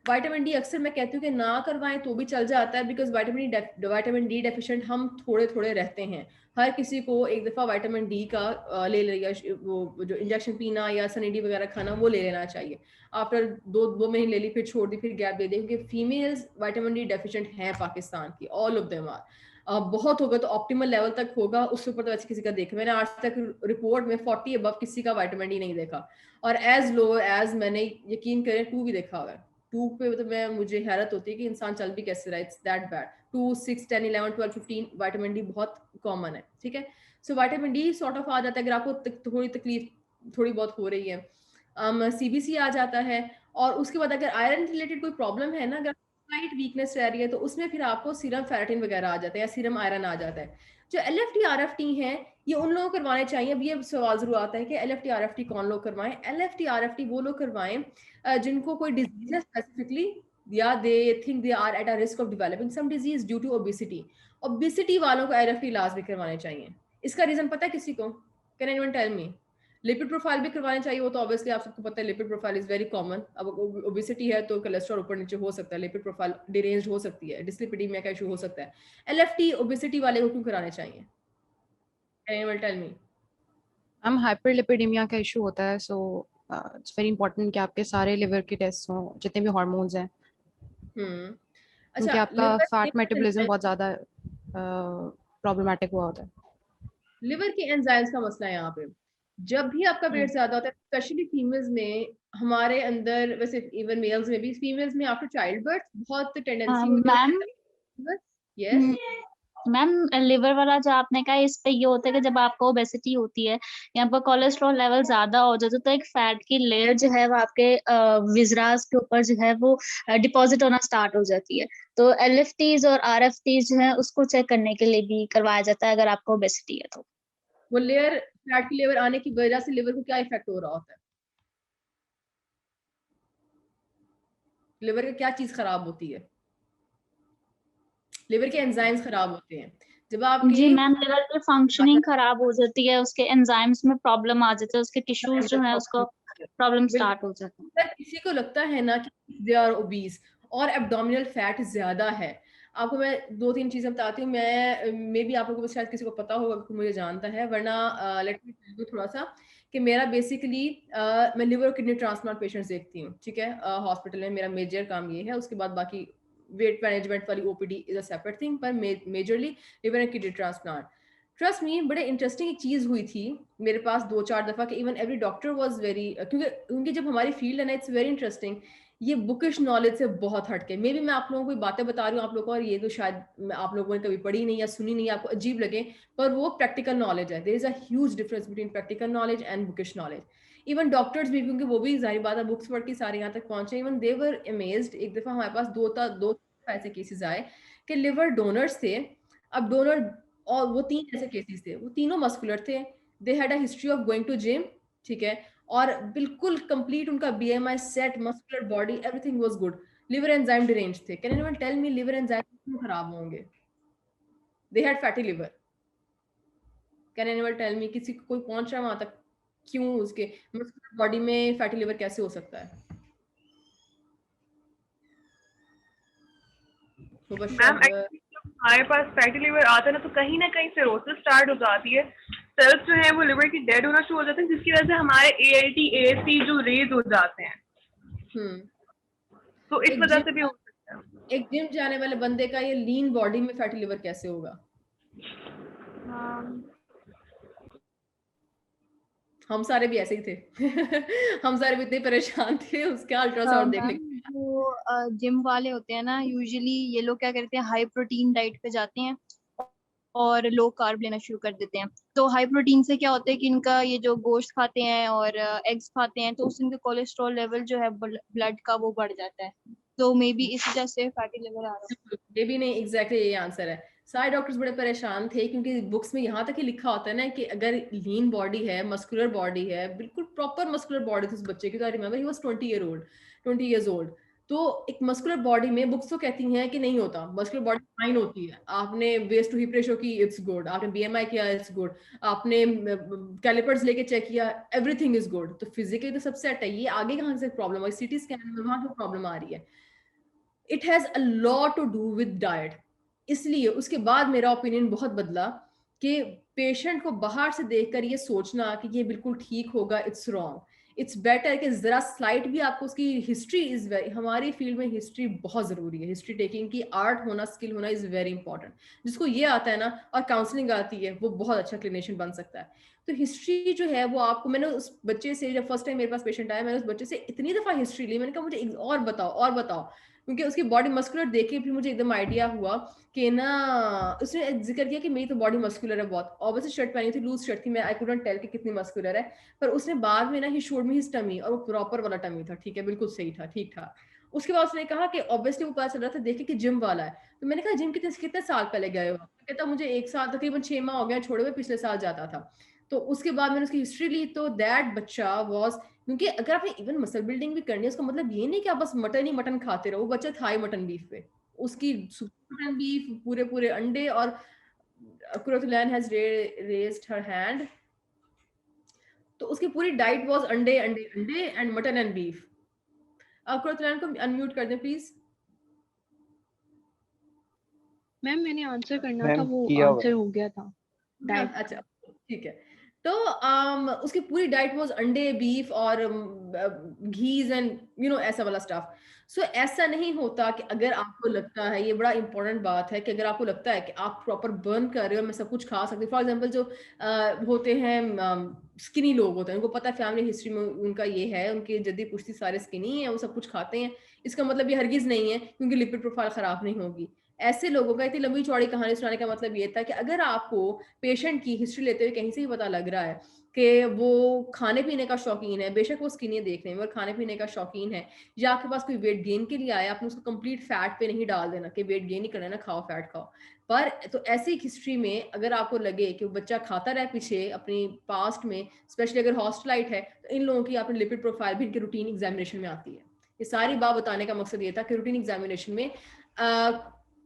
विटामिन डी अक्सर मैं कहती हूँ कि ना करवाएं तो भी चल जाता है, बिकॉज विटामिन डी डेफिशिएंट हम थोड़े थोड़े रहते हैं। हर किसी को एक दफ़ा विटामिन डी का ले लिया, वो जो इंजेक्शन पीना या सनी डी वगैरह खाना वो ले लेना चाहिए। आफ्टर दो महीने ले ली, फिर छोड़ दी, फिर गैप दे दी, क्योंकि फीमेल्स विटामिन डी डेफिशिएंट हैं पाकिस्तान की, ऑल ऑफ देम आर। बहुत होगा तो ऑप्टिमल लेवल तक होगा, उसके ऊपर तो वैसे किसी का देखा मैंने आज तक रिपोर्ट में 40 अबव किसी का विटामिन डी नहीं देखा, और एज लो एज मैंने यकीन करें 2 भी देखा हुआ है। 2 पे तो मुझे हैरत होती है कि इंसान चल भी कैसे रहा है, it's that bad. 2, 6, 10, 11, 12, 15 vitamin D बहुत कॉमन है, ठीक है। So vitamin D sort of आ जाता है अगर आपको थोड़ी तकलीफ थोड़ी बहुत हो रही है। सीबीसी आ जाता है, और उसके बाद अगर आयरन रिलेटेड कोई प्रॉब्लम है ना, अगर स्लाइट वीकनेस रह रही है तो उसमें फिर आपको सीरम फेरेटिन वगैरह आ जाता है या सीरम आयरन आ जाता है। जो एलएफटी आरएफटी है ये उन लोगों को करवाने चाहिए। अब ये सवाल जरूर आता है कि एलएफटी आरएफटी कौन लोग करवाएं। एलएफटी आरएफटी वो लोग करवाएं जिनको कोई डिजीज है स्पेसिफिकली, या they think they are at a risk of developing some disease due to obesity. Obesity वालों को एलएफटी लाजमी करवाने चाहिए। इसका रीजन पता है किसी को? Can anyone tell me? Lipid profile भी करवाने चाहिए, वो तो ऑब्वियसली आप सबको पता है, lipid profile is very common. अब ओबेसिटी है तो कोलेस्ट्रॉल ऊपर नीचे हो सकता है, लिपिड प्रोफाइल डिरेंज्ड हो सकती है, डिस्लिपिडीमिया का इशू हो सकता है। एलएफटी ओबेसिटी वाले को क्यों कराने चाहिए? Anyone tell me? हम हाइपरलिपिडेमिया का इशू होता है, सो इट्स वेरी इंपॉर्टेंट कि आपके सारे लिवर के टेस्ट हों, जितने भी हार्मोन्स हैं, क्योंकि आपका फैट मेटाबॉलिज्म बहुत ज़्यादा प्रॉब्लमेटिक हुआ होता है। लिवर के एंजाइम्स का मसला है यहाँ पे। जब भी आपका वेट ज्यादा होता है, स्पेशली फीमेल्स में, हमारे अंदर, वैसे इवन मेल्स में भी, फीमेल्स में आफ्टर चाइल्ड बर्थ बहुत टेंडेंसी होती है। यस मैम, लिवर वाला जो आपने कहा, इस पे ये होता है कि जब आपको ओबेसिटी होती है या आपका कोलेस्ट्रॉल लेवल ज्यादा हो जाता है तो एक फैट की लेयर जो है वो आपके विजरास के ऊपर जो है वो डिपॉजिट होना स्टार्ट हो जाती है। तो एलएफटीज और आरएफटीज जो है उसको चेक करने के लिए भी करवाया जाता है अगर आपको ओबेसिटी है तो। वो लेयर, फैट की लेयर आने की वजह से लिवर को क्या इफेक्ट हो रहा होता है? लिवर की क्या चीज खराब होती है? लिवर के एंजाइम्स खराब होते हैं। जब आपके जी मैम, लिवर की फंक्शनिंग खराब हो जाती है, उसके एंजाइम्स में प्रॉब्लम आ जाती है, उसके टिश्यूज जो है उसको प्रॉब्लम स्टार्ट हो जाती है। किसी को लगता है ना कि दे आर ओबीज और एब्डोमिनल फैट ज्यादा है, आपको मैं 2-3 चीजें बताती हूँ, मैं मे बी आप लोगों को शायद किसी को पता होगा, मुझे जानता है, वरना लेट मी टेल यू थोड़ा सा कि मेरा बेसिकली मैं लिवर और किडनी ट्रांसप्लांट पेशेंट्स देखती हूँ, ठीक है, हॉस्पिटल में मेरा मेजर काम ये है। उसके बाद बाकी वेट मैनेजमेंट वाली OPD is a separate thing, पर majorly liver and kidney transplant. Trust me, बड़े इंटरेस्टिंग एक चीज हुई थी मेरे पास 2-4 दफा कि even every doctor was very, क्योंकि जब हमारी फील्ड है ना, इट्स वेरी इंटरेस्टिंग, ये बुकिश नॉलेज से बहुत हटके। मे बी मैं आप लोगों को बातें बता रही हूँ आप लोगों को, और ये तो शायद आप लोगों ने कभी पढ़ी नहीं या सुनी नहीं, आपको अजीब लगे, पर वो प्रैक्टिकल नॉलेज है। There is a huge difference between practical knowledge and bookish knowledge. Even doctors भी, क्योंकि वो भी जाहिर बात है बुक्स पढ़ के सारे यहाँ तक पहुंचे, इवन दे वर अमेज्ड। एक दफा हमारे पास दो ऐसे केसेस आए कि लिवर डोनर्स थे। अब डोनर, और वो 3 ऐसे केसेस थे, वो तीनों मस्कुलर थे, they had a history of going to gym, ठीक है, और बिल्कुल कंप्लीट उनका BMI set, muscular body, everything was good. Liver enzyme derange थे। Can anyone tell me liver enzyme क्यों खराब होंगे? They had fatty liver. Can anyone tell me, किसी कोई पहुंच रहा है वहां तक, क्यों उसके मस्कुलर बॉडी में फैटी लिवर कैसे हो सकता है? मैम हमारे पास फैटी लिवर आता है ना, तो कहीं ना कहीं सिरोसिस स्टार्ट हो जाती है, सेल्स जो है वो लिवर की डेड होना शुरू हो जाते हैं, जिसकी वजह से हमारे ALT AST जो रेज हो जाते हैं। तो इस वजह से भी हो सकता है। एक जिम जाने वाले बंदे का ये लीन बॉडी में फैटी लिवर कैसे होगा? हम सारे भी ऐसे ही थे हम सारे भी इतने परेशान थे उसके अल्ट्रासाउंड देखने। जो जिम वाले होते हैं ना, यूजुअली ये लोग क्या करते हैं, हाई प्रोटीन डाइट पे जाते हैं और लो कार्ब लेना शुरू कर देते हैं। तो हाई प्रोटीन से क्या होता है कि इनका ये जो गोश्त खाते हैं और एग्स खाते हैं, तो उससे इनका कोलेस्ट्रॉल लेवल जो है ब्लड का वो बढ़ जाता है, तो मे बी इस वजह से फैटी लिवर आ रहा है। ये भी नहीं, एग्जैक्टली ये आंसर है। सारे डॉक्टर्स बड़े परेशान थे, क्योंकि बुक्स में यहाँ तक ही लिखा होता है ना कि अगर लीन बॉडी है, मस्कुलर बॉडी है, बिल्कुल प्रॉपर मस्कुलर बॉडी थी उस बच्चे की, तो I remember he was 20 years old। तो एक मस्कुलर बॉडी में बुक्स तो कहती हैं कि नहीं होता, मस्कुलर बॉडी फाइन होती है। आपने वेस्ट टू हिप रेशो की, इट्स गुड। आपने बीएमआई किया, इट्स गुड। आपने कैलिपर्स लेके चेक किया, एवरीथिंग इज गुड। तो फिजिकली तो सब सेट है, ये आगे कहाँ से प्रॉब्लम है? सीटी स्कैन में वहां क्यों प्रॉब्लम आ रही है? It has a lot to do with diet. इसलिए उसके बाद मेरा ओपिनियन बहुत बदला कि पेशेंट को बाहर से देखकर ये सोचना कि ये बिल्कुल ठीक होगा, इट्स रॉन्ग। इट्स बेटर कि जरा स्लाइट भी आपको उसकी हिस्ट्री इज वेरी, हमारी फील्ड में हिस्ट्री बहुत जरूरी है। हिस्ट्री टेकिंग की आर्ट होना, स्किल होना इज वेरी इंपॉर्टेंट। जिसको ये आता है ना और काउंसलिंग आती है, वो बहुत अच्छा क्लिनिशियन बन सकता है। तो हिस्ट्री जो है वो आपको, मैंने उस बच्चे से जब फर्स्ट टाइम मेरे पास पेशेंट आया, मैंने उस बच्चे से इतनी दफा हिस्ट्री ली, मैंने कहा मुझे और बताओ और बताओ, क्योंकि उसकी बॉडी मस्कुलर देख के फिर मुझे एकदम आइडिया हुआ कि ना, उसने जिक्र किया कि मेरी तो बॉडी मस्कुलर है बहुत। ऑब्वियसली शर्ट पहनी थी, लूज शर्ट थी, मैं आई कुडंट टेल कि कितनी मस्कुलर है, पर उसने बाद में ना ही शोड में हिज टमी, और वो प्रॉपर वाला टमी था, ठीक है, बिल्कुल सही था, ठीक था। उसके बाद उसने कहा कि ऑब्वियसली वो पता चल रहा था देखे कि जिम वाला है। तो मैंने कहा जिम कितने साल पहले गए हो? कहता मुझे 1 साल, तकरीबन 6 माह हो गया छोड़े हुए, पिछले साल जाता था। तो उसके बाद मैंने उसकी हिस्ट्री ली, तो दैट बच्चा वाज, क्योंकि अगर आपने इवन मसल बिल्डिंग भी करनी है, उसका मतलब ये नहीं कि आप बस मटन ही मटन खाते रहो। वो बच्चा था ही मटन बीफ पे, उसकी मटन बीफ, पूरे पूरे अंडे। और Qurratulain has raised her hand, तो उसकी पूरी डाइट वाज अंडे अंडे अंडे and mutton and beef. Qurratulain को अनम्यूट कर दें प्लीज। मैम मैंने आंसर करना था, वो आंसर हो गया था। अच्छा ठीक है। तो उसकी पूरी डाइट वाज अंडे, बीफ और घीज एंड ऐसा वाला स्टफ। सो ऐसा नहीं होता कि अगर आपको लगता है, ये बड़ा इंपॉर्टेंट बात है, कि अगर आपको लगता है कि आप प्रॉपर बर्न कर रहे हो, मैं सब कुछ खा सकती हूँ। फॉर एग्जांपल जो होते हैं स्किनी लोग होते हैं, उनको पता है फैमिली हिस्ट्री में उनका ये है, उनकी जद्दी पुश्ती सारे स्किनी है, वो सब कुछ खाते हैं। इसका मतलब ये हरगिज नहीं है क्योंकि लिपिड प्रोफाइल खराब नहीं होगी। ऐसे लोगों का इतनी लंबी चौड़ी कहानी सुनाने का मतलब ये था कि अगर आपको पेशेंट की हिस्ट्री लेते हुए कहीं से ही पता लग रहा है कि वो खाने पीने का शौकीन है, बेशक वो स्किनी देखने में, और खाने पीने का शौकीन है, या आपके पास कोई वेट गेन के लिए आया, आपने उसको कंप्लीट फैट पे नहीं डाल देना कि वेट गेन नहीं करना ना, खाओ फैट खाओ। पर तो ऐसी हिस्ट्री में अगर आपको लगे कि वो बच्चा खाता रहा पीछे अपनी पास्ट में, स्पेशली अगर हॉस्टलाइट है, तो इन लोगों की आपने लिपिड प्रोफाइल भी इनके रूटीन एग्जामिनेशन में आती है। ये सारी बात बताने का मकसद ये था कि रूटीन एग्जामिनेशन में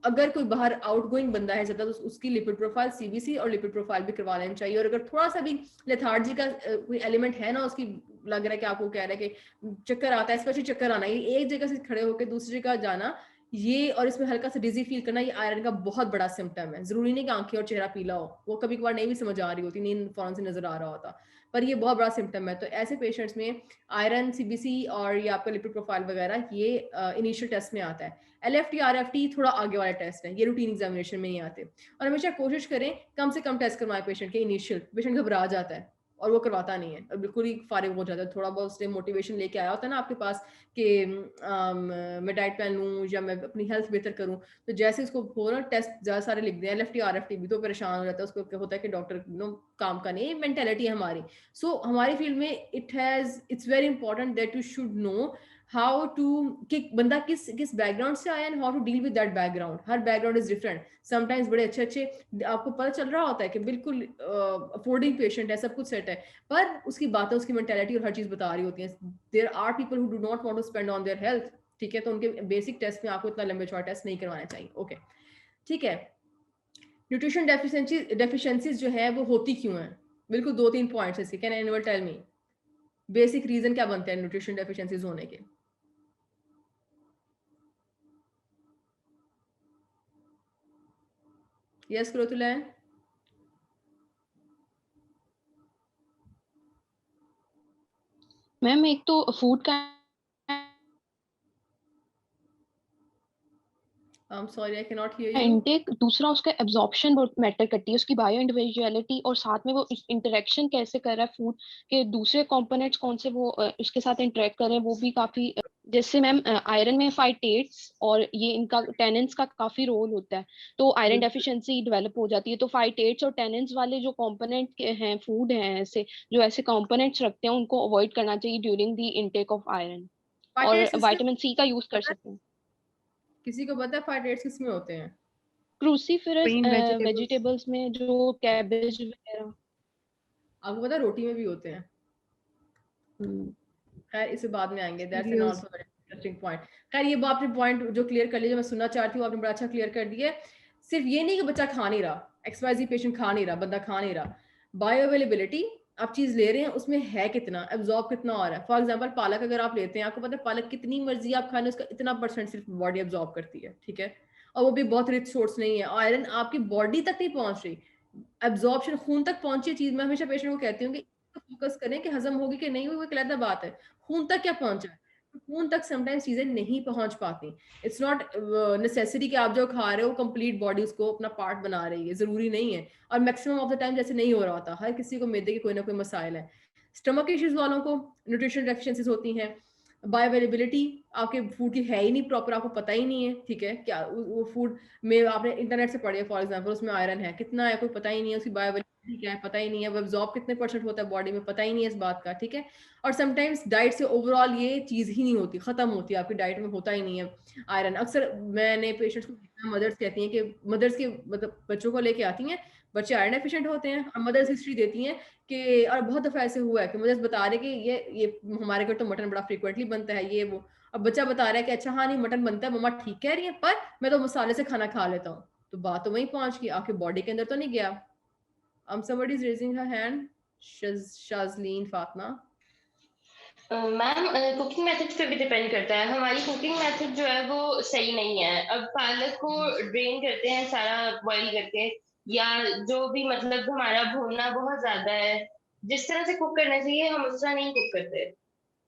अगर कोई बाहर आउटगोइंग बंदा है ज्यादा, तो उसकी लिपिड प्रोफाइल सीबीसी और लिपिड प्रोफाइल भी करवा लेना चाहिए। और अगर थोड़ा सा भी लेथार्जी का कोई एलिमेंट है ना, उसकी लग रहा है कि आपको कह रहा है कि चक्कर आता है, स्पेशली चक्कर आना, ये एक जगह से खड़े होकर दूसरी जगह जाना, ये, और इसमें हल्का सा डिजी फील करना, ये आयरन का बहुत बड़ा सिम्टम है। जरूरी नहीं कि आंखें और चेहरा पीला हो, वो कभी कभार नहीं भी समझ आ रही होती, नींद फौरन से नजर आ रहा होता, पर ये बहुत बड़ा सिम्टम है। तो ऐसे पेशेंट्स में आयरन, सीबीसी और ये आपका लिपिड प्रोफाइल वगैरह ये इनिशियल टेस्ट में आता है। LFT RFT थोड़ा आगे वाला टेस्ट है, ये रूटीन एग्जामिनेशन में नहीं आते। और हमेशा कोशिश करें कम से कम टेस्ट करवाएं पेशेंट के इनिशियल। पेशेंट घबरा जाता है और वो करवाता नहीं है और बिल्कुल ही फारिग हो जाता है। थोड़ा बहुत उसने मोटिवेशन लेके आया होता है ना आपके पास कि मैं डाइट प्लान लूँ या मैं अपनी हेल्थ बेहतर करूँ, तो जैसे उसको हो ना टेस्ट ज़्यादा सारे लिख दें, LFT RFT भी, तो परेशान हो जाता है। उसको होता है कि डॉक्टर नो काम का नहीं, मेंटेलिटी है हमारी। सो हमारी फील्ड में it's very important that you should know how to, कि बंदा किस बैकग्राउंड से आया and how to deal with that background. हर बैकग्राउंड इज डिफरेंट। समटाइम्स बड़े अच्छे आपको पता चल रहा होता है कि बिल्कुल अफोर्डिंग पेशेंट है, सब कुछ सेट है, पर उसकी बातें, उसकी मेंटालिटी और हर चीज बता रही होती है। There are people who do not want to spend on their health, ठीक है, तो उनके बेसिक टेस्ट में आपको इतना लंबे चौड़े टेस्ट नहीं करवाना चाहिए। ओके, ठीक है। न्यूट्रिशन डेफिशिएंसीज जो है वो होती क्यों है? बिल्कुल 2-3 पॉइंट्स इसके। Can anyone tell me basic reason क्या बनते हैं न्यूट्रिशन डेफिशिएंसीज होने के? यस क्रोतुलैन। मैम एक तो फूड का I'm sorry, I cannot hear you. Intake, दूसरा उसका एब्जॉर्प्शन बहुत मैटर करती है, उसकी बायो इंडिविजुअलिटी, और साथ में वो इंटरेक्शन कैसे कर रहा है फूड के दूसरे कंपोनेंट्स कौन से वो उसके साथ इंटरेक्ट कर रहे हैं, वो भी काफी। जैसे मैम आयरन में फाइटेट्स और ये इनका टेनेंस का काफी रोल होता है, तो आयरन डेफिशिएंसी डेवलप हो जाती है। तो फाइटेट्स और टेनेंस वाले जो कंपोनेंट हैं, फूड हैं ऐसे जो ऐसे कंपोनेंट्स रखते हैं, उनको अवॉइड करना चाहिए during the intake of iron. और विटामिन सी का यूज कर सकते हैं। किसी को पता है फाइटेट्स किस में होते हैं? क्रूसीफेरस वेजिटेबल्स में, जो कैबेज वगैरह। आपको पता है रोटी में भी होते हैं? खैर इसे बाद में आएंगे, that's an also very interesting point. खैर ये आपने पॉइंट जो क्लियर कर लिया, जो मैं सुनना चाहती हूँ, आपने बड़ा अच्छा क्लियर कर दिया। सिर्फ ये नहीं कि बच्चा खा नहीं रहा, XYZ पेशेंट खा नहीं रहा, बंदा खा नहीं रहा, बायो अवेलेबिलिटी, आप चीज ले रहे हैं उसमें है कितना, एब्जॉर्ब कितना हो रहा है। फॉर एग्जांपल पालक अगर आप लेते हैं, आपको पता है पालक कितनी मर्जी आप खा लें, उसका इतना % सिर्फ बॉडी एब्जॉर्ब करती है, ठीक है, और वो भी बहुत रिच सोर्स नहीं है। आयरन आपकी बॉडी तक नहीं पहुंच रही, एब्जॉर्प्शन खून तक पहुंची चीज। मैं हमेशा पेशेंट को कहती हूँ कि फोकस करें कि हजम होगी कि नहीं हुई, वो एक अलग बात है, खून तक क्या पहुंचा है। खून तक समटाइम्स चीजें नहीं पहुंच पाती। इट्स नॉट नेसेसरी कि आप जो खा रहे हो कंप्लीट बॉडी उसको अपना पार्ट बना रही है, जरूरी नहीं है। और मैक्सिमम ऑफ द टाइम जैसे नहीं हो रहा होता, हर किसी को मैदे के कोई ना कोई मसाइल है। स्टमक इश्यूज वालों को न्यूट्रिशन डेफिशिएंसीज होती हैं। बायो अवेलेबिलिटी, आपके फूड की है ही नहीं प्रॉपर, आपको पता ही नहीं है, ठीक है, क्या वो फूड में आपने इंटरनेट से पढ़े फॉर एग्जांपल, उसमें आयरन है कितना है कोई पता ही नहीं है, उसकी बायो अवेलेबिलिटी क्या है पता ही नहीं है, वो एब्जॉर्ब कितने % होता है बॉडी में पता ही नहीं है इस बात का, ठीक है। और समटाइम्स डाइट से ओवरऑल ये चीज ही नहीं होती, खत्म होती है, आपकी डाइट में होता ही नहीं है आयरन। अक्सर मैंने पेशेंट्स को, मदर्स कहती हैं कि मदर्स के मतलब बच्चों को लेके आती हैं, बच्चे आयरन एफिशिएंट होते हैं, और मदर्स हिस्ट्री देती हैं कि, और बहुत दफा ऐसे हुआ है कि मदर्स बता रहे कि ये हमारे घर तो मटन बड़ा फ्रीक्वेंटली बनता है, ये वो। अब बच्चा बता रहा है कि अच्छा हाँ नहीं मटन बनता है, मम्मा ठीक कह रही है, पर मैं तो मसाले से खाना खा लेता हूँ। तो बात तो वहीं पहुंच गई, आपके बॉडी के अंदर तो नहीं गया। somebody is raising her hand. Shazleen Fatma. Ma'am cooking method पे भी डिपेंड करता है। हमारी कुकिंग मेथड जो है वो सही नहीं है। अब पालक को ड्रेन करते हैं सारा बॉईल करके, या जो भी मतलब हमारा भूनना बहुत ज्यादा है, जिस तरह से कुक करना चाहिए हम उस तरह नहीं कुक करते।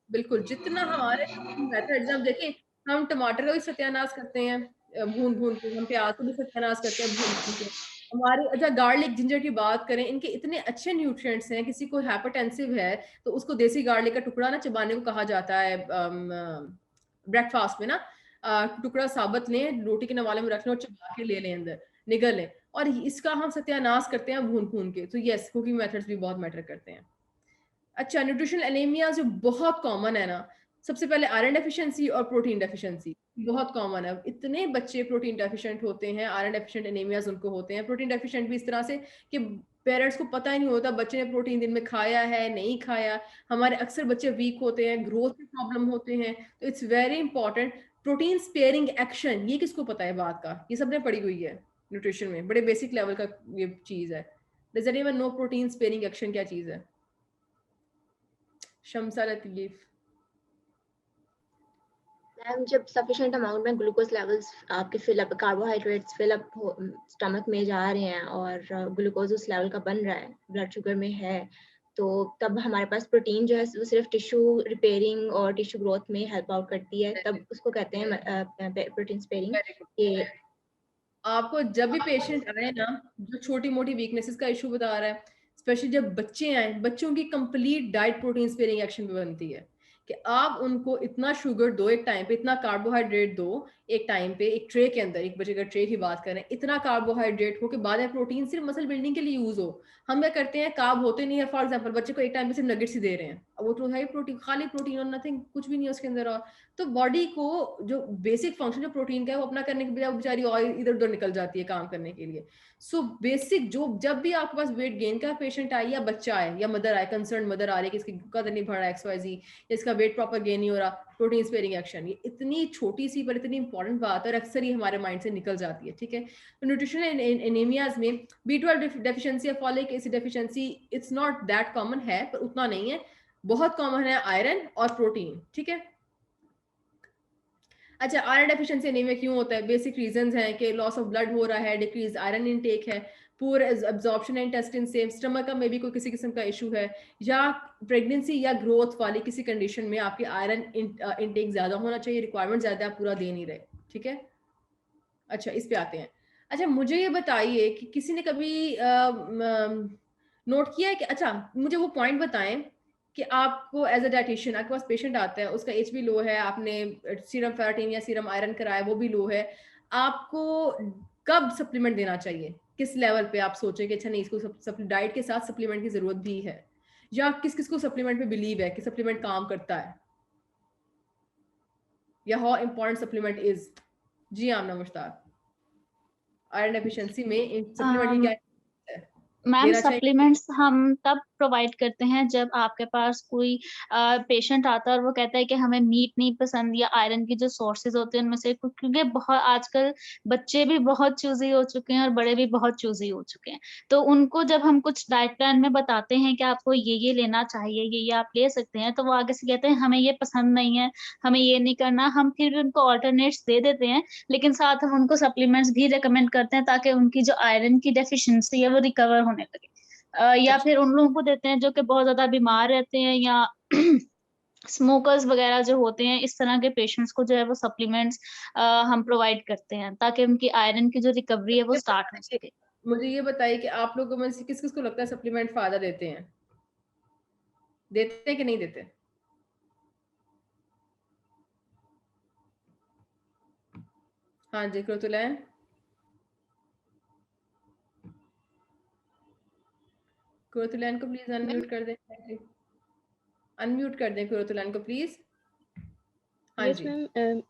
बिल्कुल, जितना हमारे मेथड, अब देखें हम टमाटर का भी सत्यानाश करते हैं भून भून के, हम प्याज को भी सत्यानाश करते हैं भून भून के। हमारे अच्छा गार्लिक जिंजर की बात करें, इनके इतने अच्छे न्यूट्रिएंट्स हैं। किसी को हाइपरटेंसिव है तो उसको देसी गार्लिक का टुकड़ा ना चबाने को कहा जाता है ब्रेकफास्ट में ना, टुकड़ा साबुत लें, रोटी के नवाले में रख लें और चबा के ले लें, अंदर निगल लें, और इसका हम सत्यानाश करते हैं भून भून के। तो यस, कुकिंग मेथड्स भी बहुत मैटर करते हैं। अच्छा, न्यूट्रिशनल एनीमिया जो बहुत कॉमन है ना, सबसे पहले आयरन डेफिशिएंसी और प्रोटीन डेफिशिएंसी बहुत कॉमन है। इतने बच्चे प्रोटीन डेफिशिएंट होते हैं, आयरन डेफिशिएंट एनीमियाज उनको होते हैं। प्रोटीन डेफिशिएंट भी इस तरह से कि पेरेंट्स को पता ही नहीं होता बच्चे ने प्रोटीन दिन में खाया है नहीं खाया। हमारे अक्सर बच्चे वीक होते हैं, ग्रोथ में प्रॉब्लम होते हैं, तो it's very important protein sparing action. ये किसको पता है बात का? ये सबने पढ़ी हुई है न्यूट्रिशन में, बड़े बेसिक लेवल का ये चीज है। Does anyone know protein sparing action क्या चीज है? शम्सा लतीफ। मैम जब सफिशिएंट अमाउंट में ग्लूकोज लेवल्स आपके फिलअप कार्बोहाइड्रेट्स फिलअप स्टमक में जा रहे हैं और ग्लूकोज उस लेवल का बन रहा है, ब्लड शुगर में है, तो तब हमारे पास प्रोटीन जो है वो सिर्फ टिश्यू रिपेयरिंग और टिश्यू ग्रोथ में हेल्प आउट करती है, तब उसको कहते हैं प्रोटीन स्पेयरिंग। ये आपको जब भी पेशेंट आए ना जो छोटी मोटी वीकनेसेस का इशू बता रहा है, स्पेशली जब बच्चे आए, बच्चों की complete diet protein sparing action पे बनती है कि आप उनको इतना शुगर दो एक टाइम पे, इतना कार्बोहाइड्रेट दो एक टाइम पे, एक ट्रे के अंदर, एक बच्चे का ट्रे की बात करें, इतना कार्बोहाइड्रेट हो कि बाद में प्रोटीन सिर्फ मसल बिल्डिंग के लिए यूज हो। हम क्या करते हैं, कार्ब होते नहीं है, फॉर एग्जांपल बच्चे को एक टाइम पे सिर्फ नगेट्स ही दे रहे हैं, अब वो तो है प्रोटीन, खाली प्रोटीन और नथिंग, कुछ भी नहीं है उसके अंदर। और तो बॉडी को जो बेसिक फंक्शन जो प्रोटीन का है वो अपना करने के बजाय बेचारी और इधर उधर निकल जाती है काम करने के लिए। सो बेसिक जो जब भी आपके पास वेट गेन का पेशेंट आए या बच्चा आए या मदर आए, कंसर्न मदर आ रही है कि इसकी कदर नहीं बढ़ रहा XYZ, इसका वेट प्रॉपर गेन नहीं हो रहा, प्रोटीन स्पेयरिंग एक्शन, ये इतनी छोटी सी पर इतनी इंपॉर्टेंट बात है और अक्सर ये हमारे माइंड से निकल जाती है। ठीक है, तो न्यूट्रिशनल एनीमियाज में B12 डेफिशिएंसी या folic acid deficiency it's not that common है, पर उतना नहीं है, बहुत कॉमन है आयरन और प्रोटीन। ठीक है, अच्छा आयरन डेफिशिएंसी एनीमिया क्यों होता है? बेसिक रीजंस हैं कि लॉस ऑफ ब्लड हो रहा है, डिक्रीज आयरन इनटेक है, पूर एब्जॉर्प्शन है इंटेस्टाइन से, स्टमक में भी कोई किसी किस्म का इशू है, या प्रेगनेंसी या ग्रोथ वाली किसी कंडीशन में आपकी आयरन इनटेक ज्यादा होना चाहिए, रिक्वायरमेंट ज्यादा आप पूरा दे नहीं रहे। ठीक है, अच्छा इस पे आते हैं। अच्छा मुझे ये बताइए कि किसी ने कभी नोट किया है कि, अच्छा मुझे वो पॉइंट बताएं कि आपको एज अ डाइटिशियन आपके पास पेशेंट आता है, उसका HB लो है, आपने सीरम फेरेटिन या सीरम आयरन कराया वो भी लो है, आपको कब सप्लीमेंट देना चाहिए? किस लेवल पे आप सोचें कि अच्छा नहीं इसको डाइट के साथ सप्लीमेंट की जरूरत भी है, या किस किस को सप्लीमेंट पे बिलीव है कि सप्लीमेंट काम करता है, या हाउ इम्पोर्टेंट सप्लीमेंट इज? जी आमना मुश्ताक, आयरन डेफिशिएंसी में सप्लीमेंट की क्या है? मैम सप्लीमेंट्स हम तब प्रोवाइड करते हैं जब आपके पास कोई पेशेंट आता है और वो कहता है कि हमें मीट नहीं पसंद, या आयरन की जो सोर्सेज होते हैं उनमें से, क्योंकि बहुत आजकल बच्चे भी बहुत चूजी हो चुके हैं और बड़े भी बहुत चूजी हो चुके हैं, तो उनको जब हम कुछ डाइट प्लान में बताते हैं कि आपको ये लेना चाहिए, ये आप ले सकते हैं, तो वो आगे से कहते हैं हमें ये पसंद नहीं है, हमें ये नहीं करना। हम फिर भी उनको ऑल्टरनेट्स दे देते हैं, लेकिन साथ हम उनको सप्लीमेंट्स भी रिकमेंड करते हैं ताकि उनकी जो आयरन की डेफिशिएंसी है वो रिकवर होने लगे। या फिर उन लोगों को देते हैं जो कि बहुत ज्यादा बीमार रहते हैं, या स्मोकर्स वगैरह जो होते हैं, इस तरह के पेशेंट्स को जो है वो सप्लीमेंट्स हम प्रोवाइड करते हैं ताकि उनकी आयरन की जो रिकवरी है वो स्टार्ट हो सके। मुझे ये बताइए कि आप लोगों में से किस किस को लगता है सप्लीमेंट फायदा देते हैं? देते हैं कि नहीं देते? हाँ जी कुरतुलैन, कुरतुलैन को प्लीज अनम्यूट कर दें, अनम्यूट कर दें कुरतुलैन को प्लीज। हाँ जी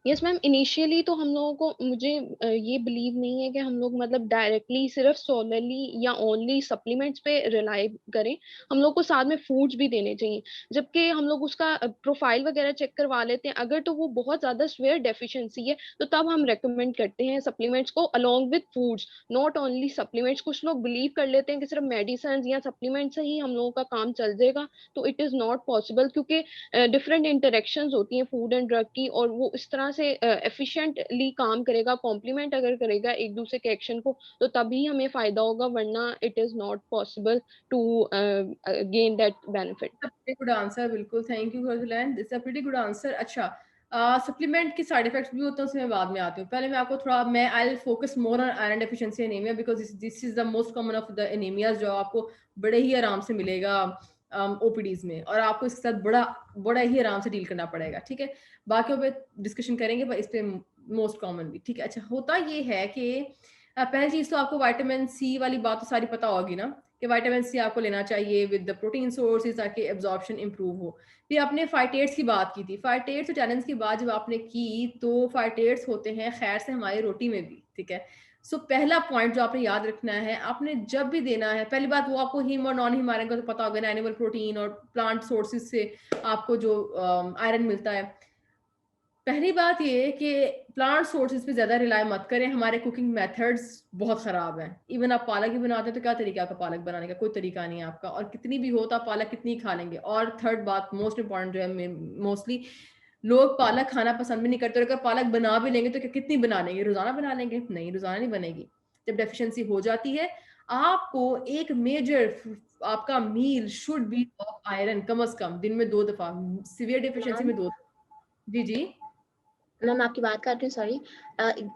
यस मैम, इनिशियली तो हम लोगों को, मुझे ये बिलीव नहीं है कि हम लोग मतलब डायरेक्टली सिर्फ सोलरली या ओनली सप्लीमेंट्स पे रिलाई करें, हम लोग को साथ में फूड्स भी देने चाहिए। जबकि हम लोग उसका प्रोफाइल वगैरह चेक करवा लेते हैं, अगर तो वो बहुत ज़्यादा स्वेयर डेफिशिएंसी है तो तब हम रेकमेंड करते हैं सप्लीमेंट्स को along with foods, not only supplements. कुछ लोग बिलीव कर लेते हैं कि सिर्फ मेडिसिन या सप्लीमेंट से ही हम लोगों का काम चल जाएगा, तो इट इज़ नॉट पॉसिबल, क्योंकि डिफरेंट इंटरेक्शंस होती हैं फूड एंड ड्रग की, और वो इस तरह से एफिशिएंटली काम करेगा, कॉम्प्लीमेंट अगर करेगा एक दूसरे के एक्शन को, तो तभी हमें फायदा होगा, वरना it is not possible to gain that benefit. Good answer, बिल्कुल, thank you Qurratulain, this is a pretty good answer. अच्छा सप्लीमेंट के साइड इफेक्ट्स भी होते हैं, उसमें बाद में आती हूँ, पहले मैं आपको थोड़ा, मैं I will focus more on iron deficiency anaemia because this is the most common of the anaemias, जो आपको बड़े ही आराम से मिलेगा ओपीडीज में, और आपको इसके साथ बड़ा ही आराम से डील करना पड़ेगा। ठीक है, बाकियों पे डिस्कशन करेंगे, पर इस पे मोस्ट कॉमन भी। ठीक है, अच्छा होता ये है कि पहली चीज तो आपको विटामिन सी वाली बात तो सारी पता होगी ना, कि विटामिन सी आपको लेना चाहिए विद द प्रोटीन सोर्सेज ताकि एब्जॉर्प्शन इंप्रूव हो। फिर आपने फाइटेट्स की बात की थी, फाइटेट्स और टैनिन्स की बात जब आपने की, तो फाइटेट्स होते हैं खैर से हमारी रोटी में भी। ठीक है, सो पहला पॉइंट जो आपने याद रखना है, आपने जब भी देना है, पहली बात वो आपको हीम और नॉन हीम आयरन का तो पता होगा ना, एनिमल प्रोटीन और प्लांट सोर्सेज से आपको जो आयरन मिलता है। पहली बात ये कि प्लांट सोर्सेज पे ज़्यादा रिलाई मत करें, हमारे कुकिंग मेथड्स बहुत ख़राब हैं। इवन आप पालक भी बनाते हैं तो क्या तरीका आपका पालक बनाने का? कोई तरीका नहीं है आपका, और कितनी भी हो तो आप पालक कितनी खा लेंगे। और थर्ड बात मोस्ट इंपॉर्टेंट जो है मोस्टली, लोग पालक खाना पसंद भी नहीं करते, और अगर पालक बना भी लेंगे तो कितनी बना लेंगे, रोजाना बना लेंगे? नहीं, रोजाना नहीं बनेगी। जब डेफिशिएंसी हो जाती है, आपको एक मेजर आपका मील शुड बी ऑफ आयरन, कम से कम दिन में 2 दफा, सीवियर डेफिशिएंसी में 2 दफा। जी जी मैम आपकी बात कर रही हूँ, सॉरी।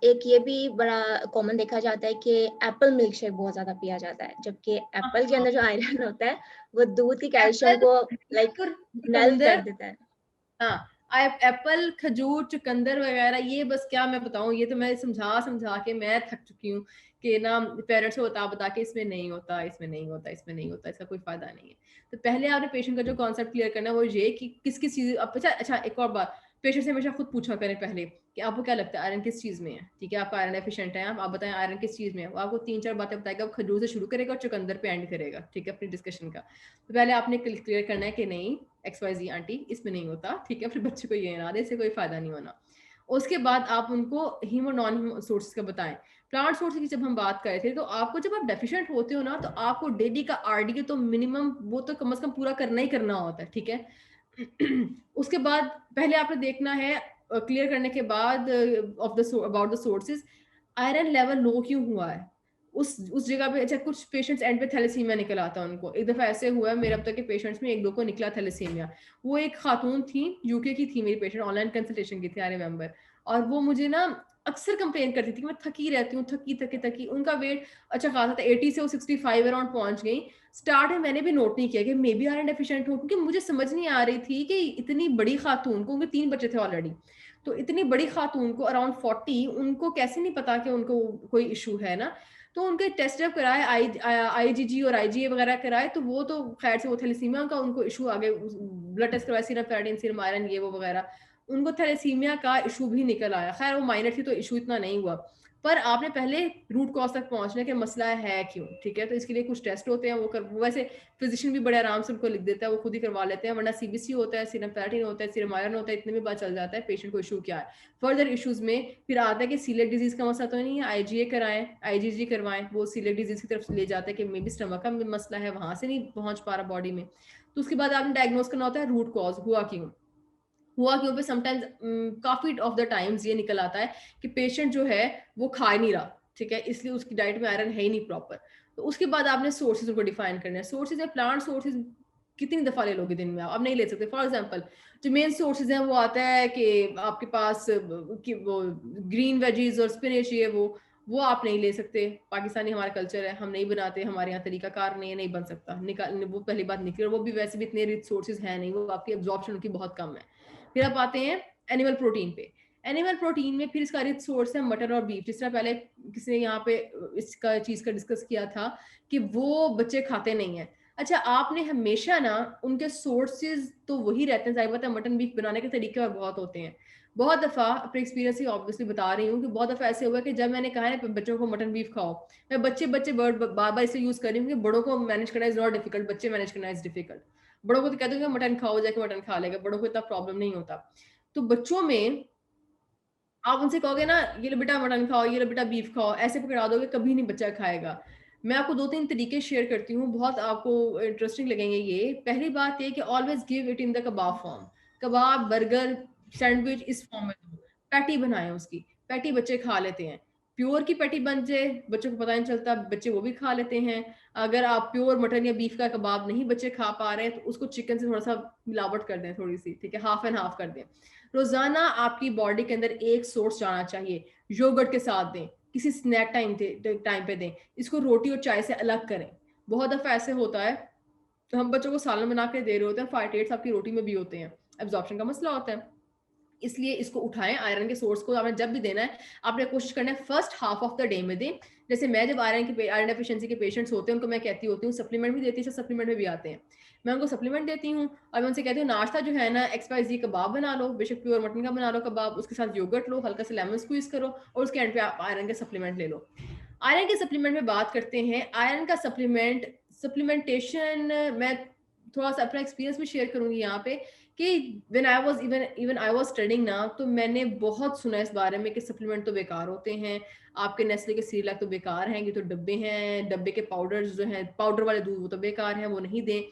एक ये भी बड़ा कॉमन देखा जाता है कि एप्पल मिल्क शेक बहुत ज्यादा पिया जाता है, जबकि एप्पल के अंदर जो आयरन होता है वो दूध की कैल्शियम को लाइक नल कर देता है। हाँ, एप्पल, खजूर, चुकंदर वगैरह, ये बस क्या मैं बताऊं, ये तो मैं समझा के मैं थक चुकी हूँ कि ना पेरेंट्स को बता के इसमें नहीं होता, इसमें नहीं होता, इसमें नहीं होता, इसका कोई फायदा नहीं है। तो पहले आपने पेशेंट का जो कॉन्सेप्ट क्लियर करना है वो ये कि किस किस चीज। अच्छा, एक और बात, पेशेंट से हमेशा खुद पूछा करें पहले कि आपको क्या लगता है आयरन किस चीज में है, ठीक है, आपका आयरन एफिशिएंट है, आप बताएं आयरन किस चीज में है। वो आपको 3-4 बातें बताएगा, वो खजूर से शुरू करेगा और चुकंदर पे एंड करेगा, ठीक है, अपनी डिस्कशन का। तो पहले आपने क्लियर करना है कि नहीं XYZ आंटी इसमें नहीं होता, ठीक है, फिर बच्चे को ये ना दे, इससे कोई फायदा नहीं होना। उसके बाद आप उनको हीम और नॉन हीम सोर्सेज का बताएं। प्लांट सोर्स की जब हम बात कर रहे थे, तो आपको जब आप डेफिशिएंट होते हो ना, तो आपको डेली का RDA तो मिनिमम वो तो कम से कम पूरा करना ही करना होता है, ठीक है। उसके बाद पहले आपने देखना है, क्लियर करने के बाद about the sources, iron level low क्यों हुआ है उस जगह पे। अच्छा, कुछ पेशेंट्स एंड पे थैलेसीमिया निकल आता है उनको। एक दफा ऐसे हुआ है मेरे अब तक के पेशेंट्स में, 1-2 को निकला थैलेसीमिया। वो एक खातून थी, UK की थी मेरी पेशेंट, ऑनलाइन कंसल्टेशन की थी, आई रिमेंबर। और वो मुझे ना अक्सर कंप्लेन करती थी कि मैं थकी रहती हूँ, थकी। उनका वेट अच्छा खासा था, 80 से वो 65 अराउंड पहुंच गई। स्टार्ट में मैंने भी नोट नहीं किया कि मे बी आयरन डेफिशिएंट हो, क्योंकि मुझे समझ नहीं आ रही थी कि इतनी बड़ी खातून को, उनके 3 बच्चे थे ऑलरेडी, तो इतनी बड़ी खातून को अराउंड 40, उनको कैसे नहीं पता कि उनको कोई इशू है ना। तो उनके टेस्ट जब कराए, IgG और IgA वगैरह कराए, तो वो तो खैर से वो थैलेसीमिया का उनको इशू आ गए। ब्लड टेस्ट करवाए, सीरम फेरेटिन, सीरम आयरन, ये वो वगैरह, उनको थैलेसीमिया का इशू भी निकल आया। खैर वो माइनर थी तो इशू इतना नहीं हुआ, पर आपने पहले रूट कॉज तक पहुंचने के मसला है क्यों, ठीक है। तो इसके लिए कुछ टेस्ट होते हैं, वो वैसे फिजिशियन भी बड़े आराम से उनको लिख देता है, वो खुद ही करवा लेते हैं, वरना CBC होता है, सीरम फेरेटिन होता है, सीरम आयरन होता है, इतने में पता चल जाता है पेशेंट को इशू क्या है। फर्दर इश्यूज में फिर आता है कि सीलिएक डिजीज का मसला तो नहीं है, IgA कराएं, IgG करवाएं, वो सीलिएक डिजीज की तरफ ले जाता है कि मे बी स्टमक का मसला है, वहां से नहीं पहुंच पा रहा बॉडी में। तो उसके बाद आपने डायग्नोज करना होता है रूट कॉज, हुआ क्यों पे। समटाइम्स काफी ऑफ द टाइम्स ये निकल आता है कि पेशेंट जो है वो खा नहीं रहा, ठीक है, इसलिए उसकी डाइट में आयरन है ही नहीं प्रॉपर। तो उसके बाद आपने सोर्सेज को डिफाइन करना है। सोर्सेज है, प्लांट सोर्सेज कितनी दफा ले लोगे दिन में, आप नहीं ले सकते। फॉर एग्जांपल जो मेन सोर्सेज हैं वो आता है कि आपके पास वो ग्रीन वेजीज और स्पिनच, ये वो आप नहीं ले सकते। पाकिस्तानी हमारा कल्चर है, हम नहीं बनाते, हमारे यहाँ तरीका कार नहीं बन सकता, निकाल वो पहली बात निकले। वो भी वैसे भी इतने रिच सोर्सेज है नहीं, वो आपकी एब्जॉर्प्शन उनकी बहुत कम है। फिर आप आते हैं एनिमल प्रोटीन पे। एनिमल प्रोटीन में फिर इसका रिच सोर्स है मटन और बीफ। जिस तरह पहले किसी ने यहाँ पे इसका चीज का डिस्कस किया था कि वो बच्चे खाते नहीं है। अच्छा, आपने हमेशा ना उनके सोर्सेज तो वही रहते हैं, जाहिर बात है मटन बीफ बनाने के तरीके और बहुत होते हैं। बहुत दफा अपने एक्सपीरियंस ही ऑब्वियसली बता रही हूँ कि बहुत दफा ऐसे हुआ कि जब मैंने कहा है बच्चों को मटन बीफ खाओ, मैं बच्चे वर्ड बार बार इसे यूज कर रही हूँ कि बड़ों को मैनेज करना इज नॉट डिफिकल्ट, बच्चे मैनेज करना इज डिफिकल्ट। बड़ों को तो कहते हैं मटन खाओ, जाके मटन खा लेगा, बड़ों को इतना प्रॉब्लम नहीं होता। तो बच्चों में आप उनसे कहोगे ना ये लो बेटा मटन खाओ, ये लो बेटा बीफ खाओ, ऐसे पकड़ा दोगे, कभी नहीं बच्चा खाएगा। मैं आपको 2-3 तरीके शेयर करती हूँ, बहुत आपको इंटरेस्टिंग लगेंगे ये। पहली बात ये कि always give it in the kebab form. Kebab, burger, sandwich इस फॉर्म में दो। पैटी बनाएं उसकी, पैटी बच्चे खा लेते हैं। प्योर की पैटी बन जाए, बच्चों को पता नहीं चलता, बच्चे वो भी खा लेते हैं। अगर आप प्योर मटन या बीफ का कबाब नहीं बच्चे खा पा रहे हैं, तो उसको चिकन से थोड़ा सा मिलावट कर दें, थोड़ी सी, ठीक है, हाफ एंड हाफ कर दें। रोजाना आपकी बॉडी के अंदर एक सोर्स जाना चाहिए, योगर्ट के साथ दें, किसी स्नैक टाइम पे दें। इसको रोटी और चाय से अलग करें। बहुत दफा ऐसे होता है तो हम बच्चों को सालन बना के दे रहे होते हैं, फाइटेट्स आपकी रोटी में भी होते हैं, एब्जॉर्प्शन का मसला होता है। इसलिए इसको उठाएं। आयरन के सोर्स को आपने जब भी देना है, आपने कोशिश करना है first half of the day में दें। जैसे मैं जब आयरन डेफिशिएंसी के पेशेंट्स होते हैं उनको मैं कहती होती हूँ, सप्लीमेंट भी देती हूँ, सप्लीमेंट में भी आते हैं, मैं उनको सप्लीमेंट देती हूँ और मैं उनसे कहती हूँ नाश्ता जो है ना XYZ कबाब बना लो, बेशक प्योर मटन का बना लो कबाब, उसके साथ योगर्ट लो, हल्का सा लेमन स्क्वीज करो और उसके एंड पे आप आयरन के सप्लीमेंट ले लो। आयरन के सप्लीमेंट में बात करते हैं। आयरन का सप्लीमेंटेशन मैं थोड़ा सा अपना एक्सपीरियंस भी शेयर करूंगी यहाँ पे कि व्हेन आई वाज स्टडीइंग ना, तो मैंने बहुत सुना इस बारे में कि सप्लीमेंट तो बेकार होते हैं, आपके नेस्ले के सीरियलैक तो बेकार हैं, ये तो डब्बे हैं, डब्बे के पाउडर्स जो हैं, पाउडर वाले दूध वो तो बेकार हैं, वो नहीं दें।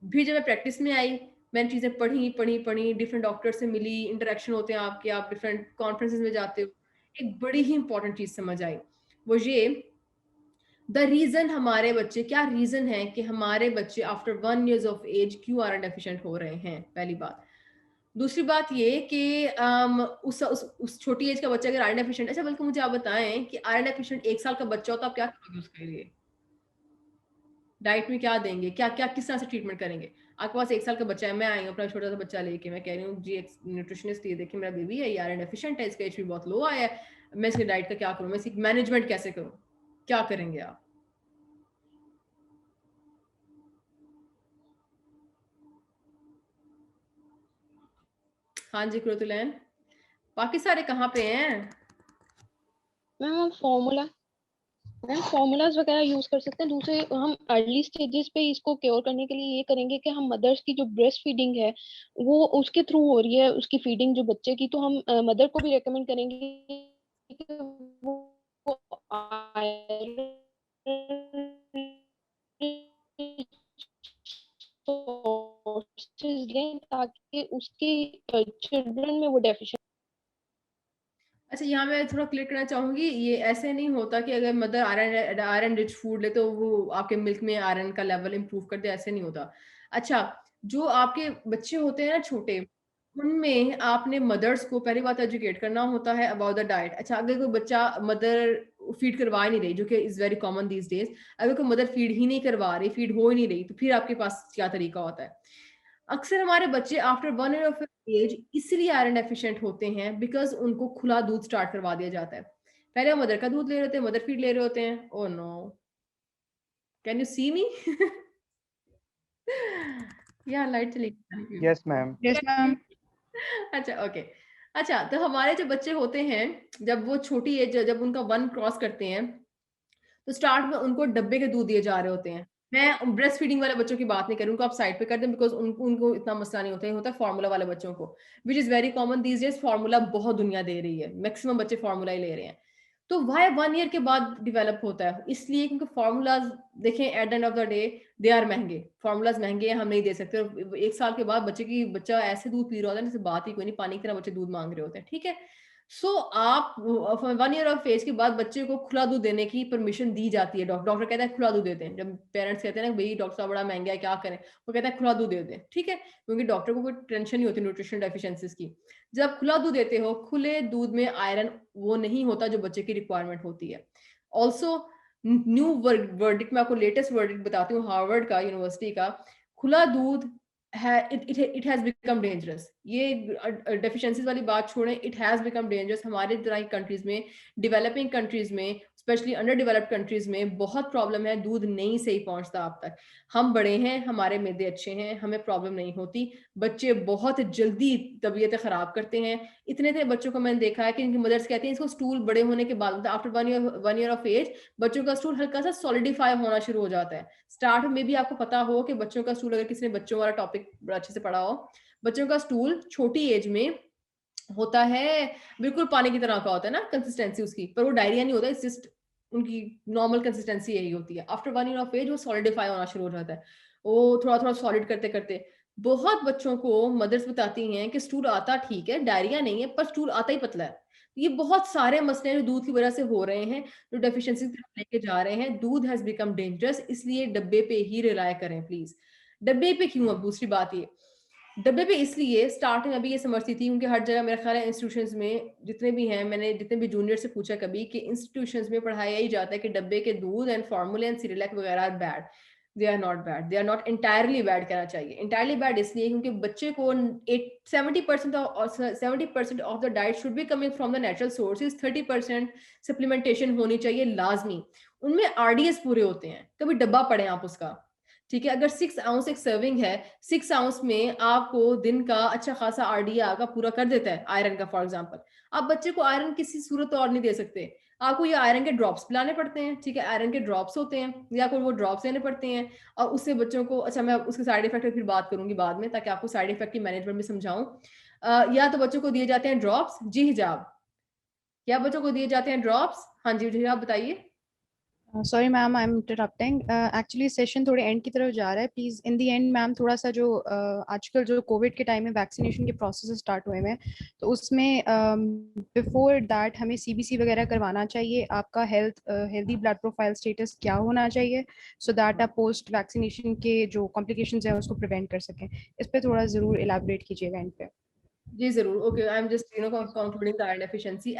फिर जब मैं प्रैक्टिस में आई मैंने चीजें पढ़ी, डिफरेंट डॉक्टर से मिली, इंटरेक्शन होते हैं आपके, आप डिफरेंट कॉन्फ्रेंसेज में जाते हो, एक बड़ी ही इंपॉर्टेंट चीज समझ आई, वो ये द रीजन हमारे बच्चे, क्या रीजन है कि हमारे बच्चे आफ्टर 1 years ऑफ एज क्यों आयरन डेफिशिएंट हो रहे हैं, पहली बात। दूसरी बात ये कि उस छोटी एज का बच्चा अगर आयरन डेफिशिएंट, अच्छा बल्कि मुझे आप बताएं कि आयरन डेफिशिएंट 1 साल का बच्चा हो तो आप क्या करोगे उसके लिए, डाइट में क्या देंगे, क्या क्या किस तरह से ट्रीटमेंट करेंगे? आपके पास 1 साल का बच्चा है, मैं आई हूँ अपना छोटा सा बच्चा लेके, मैं कह रही हूँ जी एक न्यूट्रिशनिस्ट, ये देखिए मेरा बेबी है, ये आयरन डेफिशिएंट है, इसका एचबी बहुत लो आया है, मैं इसकी डाइट का क्या करूँ, मैं इसकी मैनेजमेंट कैसे करूँ, क्या करेंगे आप? हाँ जी क्रोतुलैन, बाकी सारे कहाँ पे हैं? मैम फॉर्मूलाज वगैरह यूज कर सकते हैं। दूसरे हम अर्ली स्टेजेस पे इसको क्योर करने के लिए ये करेंगे कि हम मदर्स की जो ब्रेस्ट फीडिंग है वो उसके थ्रू हो रही है, उसकी फीडिंग जो बच्चे की, तो हम मदर को भी रेकमेंड करेंगे कि वो सोर्सेज लें ताकि उसके चिल्ड्रन में वो डेफिशिएंट। अच्छा यहाँ मैं थोड़ा क्लियर करना चाहूंगी, ये ऐसे नहीं होता कि अगर मदर आयरन रिच फूड ले तो वो आपके मिल्क में आयरन का लेवल इंप्रूव कर दे, ऐसे नहीं होता। अच्छा, जो आपके बच्चे होते हैं ना छोटे, उनमें आपने मदर्स को पहली बात एजुकेट करना होता है अबाउट द डाइट। अच्छा, अगर कोई बच्चा मदर फीड करवा ही नहीं रही, जो कि is very common these days, अगर कोई मदर फीड ही नहीं करवा रही, फीड हो ही नहीं रही, तो फिर आपके पास क्या तरीका होता है? अक्सर हमारे बच्चे आफ्टर 1 year ऑफ एज इसलिए आयरन डेफिशिएंट होते हैं बिकॉज उनको खुला दूध स्टार्ट करवा दिया जाता है। पहले वो मदर का दूध ले रहे होते हैं, मदर फीड ले रहे होते हैं। Oh no, can you see मी? या लाइट चली गई? Yes ma'am. Yes ma'am. अच्छा ओके। अच्छा, तो हमारे जो बच्चे होते हैं, जब वो छोटी एज, जब उनका 1 क्रॉस करते हैं, तो स्टार्ट में उनको डब्बे के दूध दिए जा रहे होते हैं। मैं ब्रेस्ट फीडिंग वाले बच्चों की बात नहीं कर रही, उनको आप साइड पे कर दें बिकॉज उनको इतना मसला नहीं होता है, होता है फार्मूला वाले बच्चों को, which is very common these days. Formula बहुत दुनिया दे रही है, मैक्सिमम बच्चे फार्मूला ही ले रहे हैं। तो वाई 1 year के बाद डिवेलप होता है? इसलिए क्योंकि फार्मूलाज देखें, at end of the day they are महंगे, फार्मूलाज महंगे हैं, हम नहीं दे सकते। और 1 साल के बाद बच्चा ऐसे दूध पी रहा होता है जैसे बात ही कोई नहीं, पानी की तरह बच्चे दूध मांग रहे होते हैं, ठीक है। सो आप 1 year ऑफ एज के बाद बच्चे को खुला दूध देने की परमिशन दी जाती है। डॉक्टर कहता है खुला दूध देते हैं। जब पेरेंट्स कहते हैं ना भाई डॉक्टर साहब बड़ा महंगा है, क्या करें, वो कहता है खुला दूध दे दें, ठीक है, क्योंकि डॉक्टर को कोई टेंशन नहीं होती न्यूट्रिशनल डेफिशिएंसीज की। जब खुला दूध देते हो, खुले दूध में आयरन वो नहीं होता जो बच्चे की रिक्वायरमेंट होती है। ऑल्सो न्यू वर्डिक्ट, मैं आपको लेटेस्ट वर्डिक्ट बताती हूँ हार्वर्ड का, यूनिवर्सिटी का, खुला दूध it has become dangerous। ये डेफिशिएंसीज वाली बात छोड़ें, it has become dangerous। हमारे तरह की कंट्रीज में, डेवलपिंग कंट्रीज में, स्पेशली अंडर डेवलप्ड कंट्रीज में बहुत प्रॉब्लम है, दूध नहीं सही पहुंचता आप तक। हम बड़े हैं, हमारे मैदे अच्छे हैं, हमें प्रॉब्लम नहीं होती। बच्चे बहुत जल्दी तबीयतें खराब करते हैं। इतने बच्चों को मैंने देखा है कि इनकी मदर्स कहती हैं इसको स्टूल बड़े होने के बाद, आफ्टर 1 year ऑफ एज, बच्चों का स्टूल हल्का सा सॉलिडिफाई होना शुरू हो जाता है। स्टार्ट में भी आपको पता हो कि बच्चों का स्टूल, अगर किसी ने बच्चों वाला टॉपिक बड़ा अच्छे से पढ़ा हो, बच्चों का स्टूल छोटी एज में होता है बिल्कुल पानी की तरह का होता है ना कंसिस्टेंसी उसकी, पर वो डायरिया नहीं होता, इट्स जस्ट उनकी नॉर्मल कंसिस्टेंसी यही होती है। आफ्टर 1 year ऑफ एज वो सॉलिडिफाई होना शुरू हो जाता है, वो थोड़ा थोड़ा सॉलिड करते करते। बहुत बच्चों को मदर्स बताती हैं कि स्टूल आता ठीक है, डायरिया नहीं है, पर स्टूल आता ही पतला है। ये बहुत सारे मसले जो दूध की वजह से हो रहे हैं, जो डेफिशिएंसी लेके जा रहे हैं। दूध हैज बिकम डेंजरस, इसलिए डब्बे पे ही रिलाय करें प्लीज। डब्बे पे क्यों? अब दूसरी बात ये, डब्बे पे इसलिए स्टार्टिंग अभी ये समझती थी क्योंकि हर जगह मेरा ख्याल है इंस्टीट्यूशंस में जितने भी हैं, मैंने जितने भी जूनियर से पूछा कभी, कि इंस्टीट्यूशंस में पढ़ाया ही जाता है कि डब्बे के दूध एंड फार्मूला एंड सिरिलैक वगैरह are bad. They are not bad, they are not entirely bad कहना चाहिए। इंटायरली बैड इसलिए क्योंकि बच्चे को 70% of the diet should be coming from the natural sources, 30% supplementation होनी चाहिए लाजमी। उनमें आरडीएस पूरे होते हैं, कभी डब्बा पढ़े आप उसका, ठीक है। अगर 6 ounce एक सर्विंग है, 6 ounce में आपको दिन का अच्छा खासा आरडीए आपका पूरा कर देता है आयरन का। फॉर एग्जांपल, आप बच्चे को आयरन किसी सूरत और नहीं दे सकते, आपको ये आयरन के ड्रॉप्स पिलाने पड़ते हैं, ठीक है। आयरन के ड्रॉप्स होते हैं, या आपको वो ड्रॉप्स देने पड़ते हैं, और उससे बच्चों को, अच्छा मैं उसके साइड इफेक्ट पर फिर बात करूंगी बाद में, ताकि आपको साइड इफेक्ट की मैनेजमेंट भी समझाऊं। या तो बच्चों को दिए जाते हैं ड्रॉप्स, जी हिजाब, या बच्चों को दिए जाते हैं ड्रॉप्स, हाँ जी हिजाब बताइए। Sorry ma'am, I am interrupting. Actually session थोड़े एंड की तरफ जा रहा है। Please in the end ma'am थोड़ा सा जो आजकल जो कोविड के टाइम में वैक्सीनेशन के प्रोसेस स्टार्ट हुए हैं, तो उसमें बिफोर दैट हमें सीबीसी वगैरह करवाना चाहिए। आपका हेल्दी ब्लड प्रोफाइल स्टेटस क्या होना चाहिए, सो दैट आप पोस्ट वैक्सीनेशन के जो कॉम्प्लिकेशंस हैं उसको प्रिवेंट कर सकें। इस पे थोड़ा जरूर इलैबोरेट कीजिएगा एंड पे। जी जरूर। Okay, I am just concluding the iron deficiency.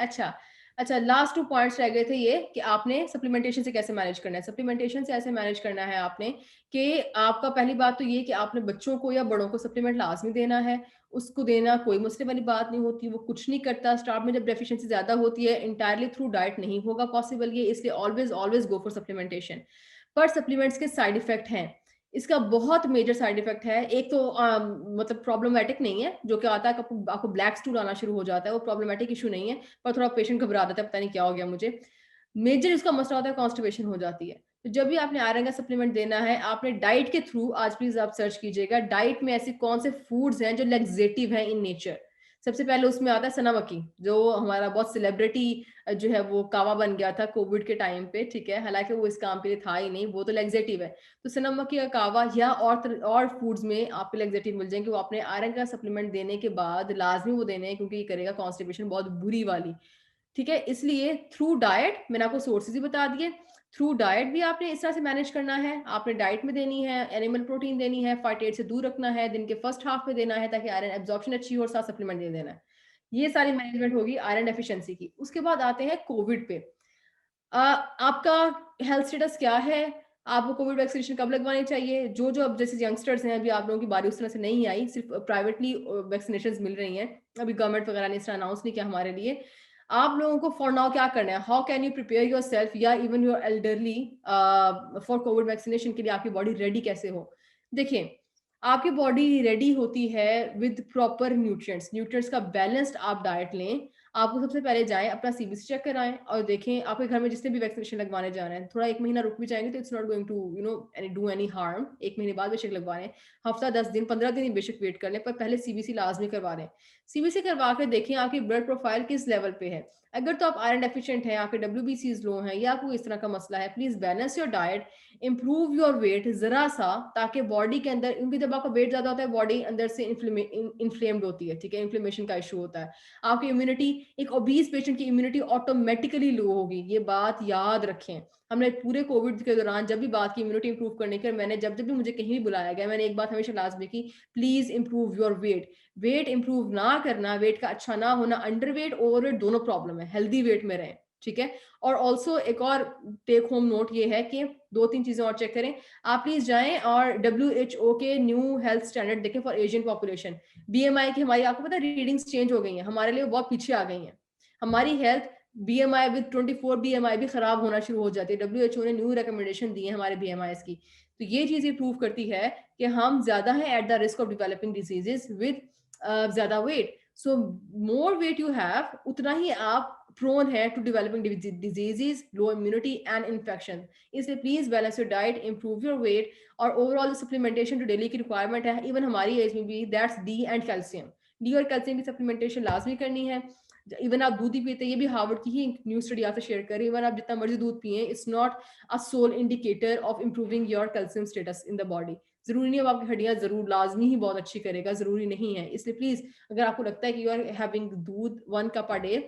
अच्छा, लास्ट 2 पॉइंट्स रह गए थे ये कि आपने सप्लीमेंटेशन से कैसे मैनेज करना है। सप्लीमेंटेशन से ऐसे मैनेज करना है आपने कि आपका पहली बात तो ये कि आपने बच्चों को या बड़ों को सप्लीमेंट लाजमी देना है। उसको देना कोई मसले वाली बात नहीं होती, वो कुछ नहीं करता। स्टार्ट में जब डेफिशिएंसी ज्यादा होती है, इंटायरली थ्रू डाइट नहीं होगा पॉसिबल ये, इसलिए always always go for supplementation. पर सप्लीमेंट्स के साइड इफेक्ट हैं। इसका बहुत मेजर साइड इफेक्ट है। एक तो मतलब प्रॉब्लमेटिक नहीं है, जो कि आता है आपको ब्लैक स्टूल आना शुरू हो जाता है, वो प्रॉब्लमेटिक इशू नहीं है, पर थोड़ा पेशेंट घबरा जाता है, पता नहीं क्या हो गया मुझे। मेजर इसका मसला होता है कॉन्स्टिपेशन हो जाती है। तो जब भी आपने आयरन का सप्लीमेंट देना है, आपने डाइट के थ्रू, आज प्लीज आप सर्च कीजिएगा डाइट में ऐसे कौन से फूड्स हैं जो लेग्जेटिव हैं इन नेचर। सबसे पहले उसमें आता है सना मक्की, जो हमारा बहुत सेलिब्रिटी जो है वो कावा बन गया था कोविड के टाइम पे, ठीक है, हालांकि वो इस काम के लिए था ही नहीं, वो तो लेग्जेटिव है। तो सना मक्की का कावा या और फूड्स में आपको लेग्जेटिव मिल जाएंगे, वो आपने आयरन का सप्लीमेंट देने के बाद लाजमी वो देने हैं, क्योंकि ये करेगा कॉन्स्टिपेशन बहुत बुरी वाली, ठीक है। इसलिए थ्रू डाइट, मैंने आपको सोर्सेज ही बता दिए, थ्रू डाइट भी आपने इस तरह से मैनेज करना है। आपने डाइट में देनी है, एनिमल प्रोटीन देनी है, फाइटेट से दूर रखना है, दिन के फर्स्ट हाफ में देना है ताकि आयरन एब्जॉर्प्शन अच्छी हो, और साथ सप्लीमेंट दे देना है। ये सारी मैनेजमेंट होगी आयरन डेफिशिएंसी की। उसके बाद आते हैं कोविड पे। आपका हेल्थ स्टेटस क्या है, आपको कोविड वैक्सीनेशन कब लगवानी चाहिए। जो जो अब जैसे यंगस्टर्स हैं, अभी आप लोगों की बारी उस तरह से नहीं आई, सिर्फ प्राइवेटली वैक्सीनेशन मिल रही हैं, अभी गवर्नमेंट वगैरह ने इस तरह अनाउंस नहीं किया हमारे लिए। आप लोगों को फॉर नाउ क्या करना है, how can you prepare yourself या even your elderly for covid vaccination के लिए आपकी बॉडी रेडी कैसे हो। देखिए, आपकी बॉडी रेडी होती है विद प्रॉपर न्यूट्रिएंट्स का बैलेंस्ड आप डाइट लें। आपको सबसे पहले जाएं, अपना सीबीसी चेक कराएं और देखें आपके घर में जिसने भी वैक्सीनेशन लगवाने जा रहे हैं, थोड़ा 1 महीना रुक भी जाएंगे तो it's not going to do any harm. 1 महीने बाद बेशक लगवा लें, हफ्ता 10 दिन 15 दिन बेशक वेट कर लें, पर पहले सीबीसी लाजमी करवा लें। सीबीसी करवा के देखें आपकी ब्लड प्रोफाइल किस लेवल पे है। अगर तो आप आयरन डेफिशिएंट हैं, आपके WBCs लो हैं या कोई इस तरह का मसला है, please balance your diet, improve your wait जरा सा, ताकि बॉडी के अंदर, क्योंकि जब आपका वेट ज्यादा होता है बॉडी अंदर से इन्फ्लेम्ड होती है, ठीक है, इन्फ्लेमेशन का इशू होता है। आपकी इम्यूनिटी, एक ओबीस पेशेंट की इम्यूनिटी ऑटोमेटिकली लो होगी, ये बात याद रखें। हमने पूरे कोविड के दौरान जब भी बात की इम्यूनिटी इंप्रूव करने की, मैंने जब जब भी मुझे कहीं भी बुलाया गया, मैंने एक बात हमेशा लाजमी की, please improve your weight. Weight improve ना करना, वेट का अच्छा ना होना, अंडरवेट ओवरवेट दोनों प्रॉब्लम है, हेल्दी वेट में रहें, ठीक है। और ऑल्सो एक और टेक होम नोट ये है कि 2-3 चीजें और चेक करें। आप प्लीज जाएं और WHO के न्यू हेल्थ स्टैंडर्ड देखें फॉर एशियन पॉपुलेशन। BMI की हमारी, आपको पता है, रीडिंग्स चेंज हो गई हैं, हमारे लिए बहुत पीछे आ गई हैं। हमारी हेल्थ BMI विद 24 BMI भी खराब होना शुरू हो जाती है। WHO ने न्यू रिकमेंडेशन दी है हमारे BMIs की। तो ये चीजें प्रूव करती है कि हम ज्यादा हैं at the risk of developing diseases with ज्यादा weight. So more weight you have, उतना ही आप प्रोन है to developing diseases, low immunity and infection. इसलिए please balance your diet, improve your weight, और ओवरऑल सप्लीमेंटेशन जो डेली की requirement है, इवन हमारी एज में भी, that's D and calcium. D और कैल्शियम की सप्लीमेंटेशन लाजमी करनी है। इवन आप दूध ही पीते हैं, ये भी हार्वर्ड की ही न्यू स्टडी आपसे शेयर करें, इवन आप जितना मर्जी दूध पिए, it's not a sole indicator of improving your calcium status in the body. जरूरी नहीं है आपकी हड्डियां जरूर लाजमी ही बहुत अच्छी करेगा, जरूरी नहीं है। इसलिए प्लीज, अगर आपको लगता है कि यू आर हैविंग दूध 1 कप अ डे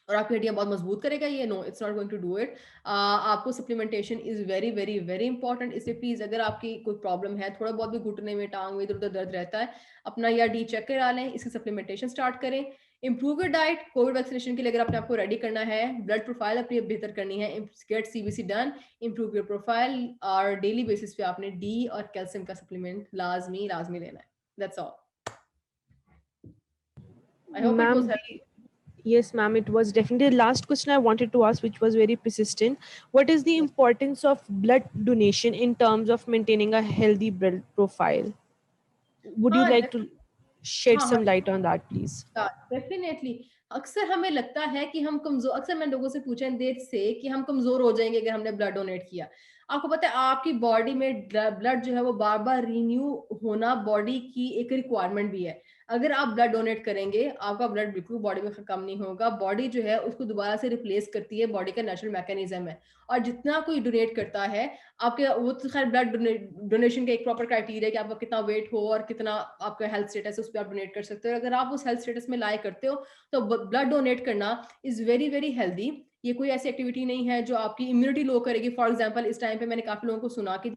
और आपकी हड्डियां बहुत मजबूत करेगा, ये no, it's not going to do it. आपको supplementation is very very very important. इसलिए प्लीज, अगर आपकी कोई प्रॉब्लम है, थोड़ा बहुत भी घुटने में, टांग में इधर उधर दर्द रहता है, अपना या डी चेक करा लें, इसकी सप्लीमेंटेशन स्टार्ट करें। Improve your diet, Covid vaccination के लिए अगर आपने आपको रेडी करना है, ब्लड प्रोफाइल अपनी बेहतर करनी है, get CBC done, improve your profile, और डेली बेसिस पे आपने डी और कैल्शियम का सप्लीमेंट लाजमी लाजमी लेना है। That's all. I hope it was helpful. Yes, ma'am, it was definitely the last question I wanted to ask, which was very persistent. What is the importance of blood donation in terms of maintaining a healthy blood profile? Would you like to shed some light on that, please? Definitely. अक्सर हमें लगता है कि हम कमजोर, अक्सर मैंने लोगों से पूछा इन देर से कि हम कमजोर हो जाएंगे अगर हमने ब्लड डोनेट किया। आपको पता है आपकी बॉडी में ब्लड जो है वो बार बार रिन्यू होना बॉडी की एक रिक्वायरमेंट भी है। अगर आप ब्लड डोनेट करेंगे, आपका ब्लड बिल्कुल बॉडी में कम नहीं होगा, बॉडी जो है उसको दोबारा से रिप्लेस करती है, बॉडी का नेचुरल मैकेनिज्म है। और जितना कोई डोनेट करता है आपके, वो तो खैर ब्लड डोनेशन का एक प्रॉपर क्राइटेरिया कि आपका कितना वेट हो और कितना आपका हेल्थ स्टेटस, उस पर आप डोनेट कर सकते हो। अगर आप उस हेल्थ स्टेटस में लाए करते हो तो ब्लड डोनेट करना इज वेरी वेरी हेल्दी। ये कोई ऐसी एक्टिविटी नहीं है जो आपकी इम्यूनिटी लो करेगी। फॉर एग्जाम्पल इस टाइम पे मैंने काफी लोगों को सुना कि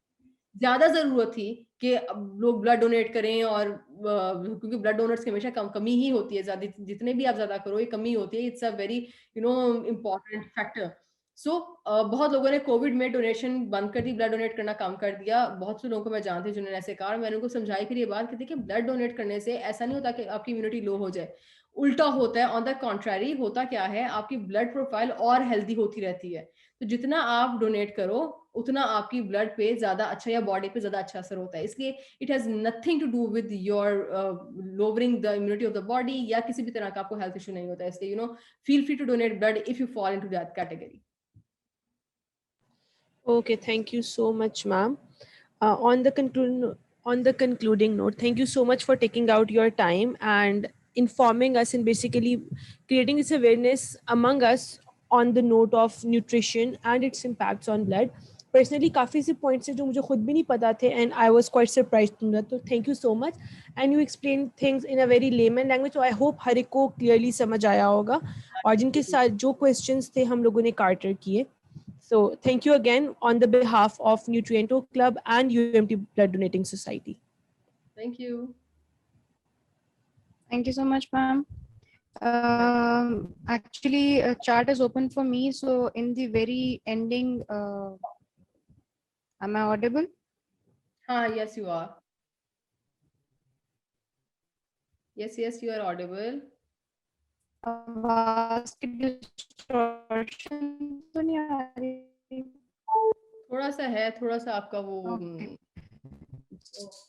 ज्यादा जरूरत थी कि लोग ब्लड डोनेट करें, और क्योंकि ब्लड डोनर्स की हमेशा कमी ही होती है, ज्यादा जितने भी आप ज्यादा करो ये कमी होती है। It's a very important factor. So बहुत लोगों ने कोविड में डोनेशन बंद कर दी, ब्लड डोनेट करना कम कर दिया। बहुत से लोगों को मैं जानती हूँ जिन्होंने ऐसे कहा। मैंने उनको समझाई फिर ये बात कि देखिए ब्लड डोनेट करने से ऐसा नहीं होता कि आपकी इम्यूनिटी लो हो जाए, उल्टा होता है। ऑन द कॉन्ट्रारी होता क्या है, आपकी ब्लड प्रोफाइल और हेल्दी होती रहती है। तो जितना आप डोनेट करो उतना आपकी ब्लड पे ज्यादा अच्छा या बॉडी पे ज्यादा अच्छा असर होता है। इसलिए it has nothing to do with your lowering the immunity of the body, या किसी भी तरह का आपको हेल्थ इशू नहीं होता है। इसलिए feel free to donate blood if you fall into that category. Okay, thank you so much, ma'am. On the concluding note, thank you so much for taking out your time and informing us and basically creating this awareness among us on the note of nutrition and its impacts on blood. Personally, काफ़ी से points हैं जो मुझे खुद भी नहीं पता थे, and I was quite surprised from that. So thank you so much, and you explained things in a very layman language. So I hope हर एक को clearly समझ आया होगा, और जिनके साथ जो questions थे हम लोगों ने cater किए. So thank you again on the behalf of Nutriento Club and UMT Blood Donating Society. Thank you. Thank you so much, ma'am. Actually, chat is open for me. So in the very ending, am I audible? Yes, you are. Yes, you are audible. आवाज की distortion तो नहीं आ रही? थोड़ा सा है, थोड़ा सा आपका वो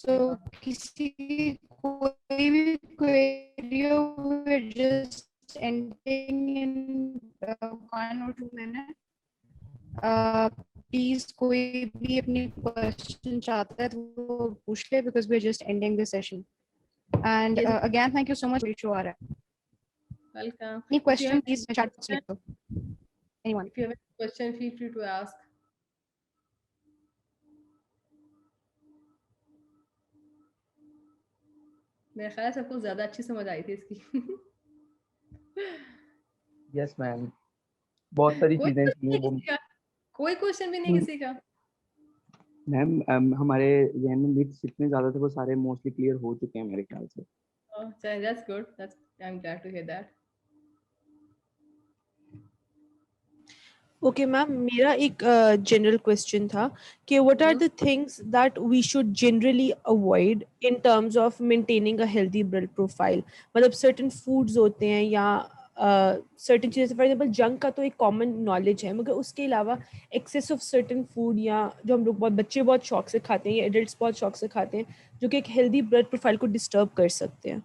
So किसी कोई भी query हो, we're just ending in 1 or 2 minutes. Please कोई भी अपनी question चाहता है तो वो पूछ ले, because we're just ending the session. And again, thank you so much for show आ रहा है. Welcome. Any question, please chat box लिख दो. Anyone? If you have a question, feel free to ask. मेरे ख्याल सबको ज्यादा अच्छी समझ आई थी इसकी। यस मैम, बहुत सारी चीजें इसलिए कोई क्वेश्चन भी नहीं किसी का? मैम हमारे जहन में मिथ्स इतने ज्यादा थे, वो सारे मोस्टली क्लियर हो चुके हैं मेरे ख्याल से। That's good. I'm glad to hear that. Okay, ma'am, मेरा एक general question था कि what are the things that we should generally avoid in terms of maintaining a healthy blood profile? मतलब certain foods होते हैं या certain चीज़ें, for example junk का तो एक common knowledge है, मगर उसके अलावा excess of certain food या जो हम लोग बच्चे बहुत शौक से खाते हैं या adults बहुत शौक से खाते हैं, जो कि एक healthy blood profile को disturb कर सकते हैं।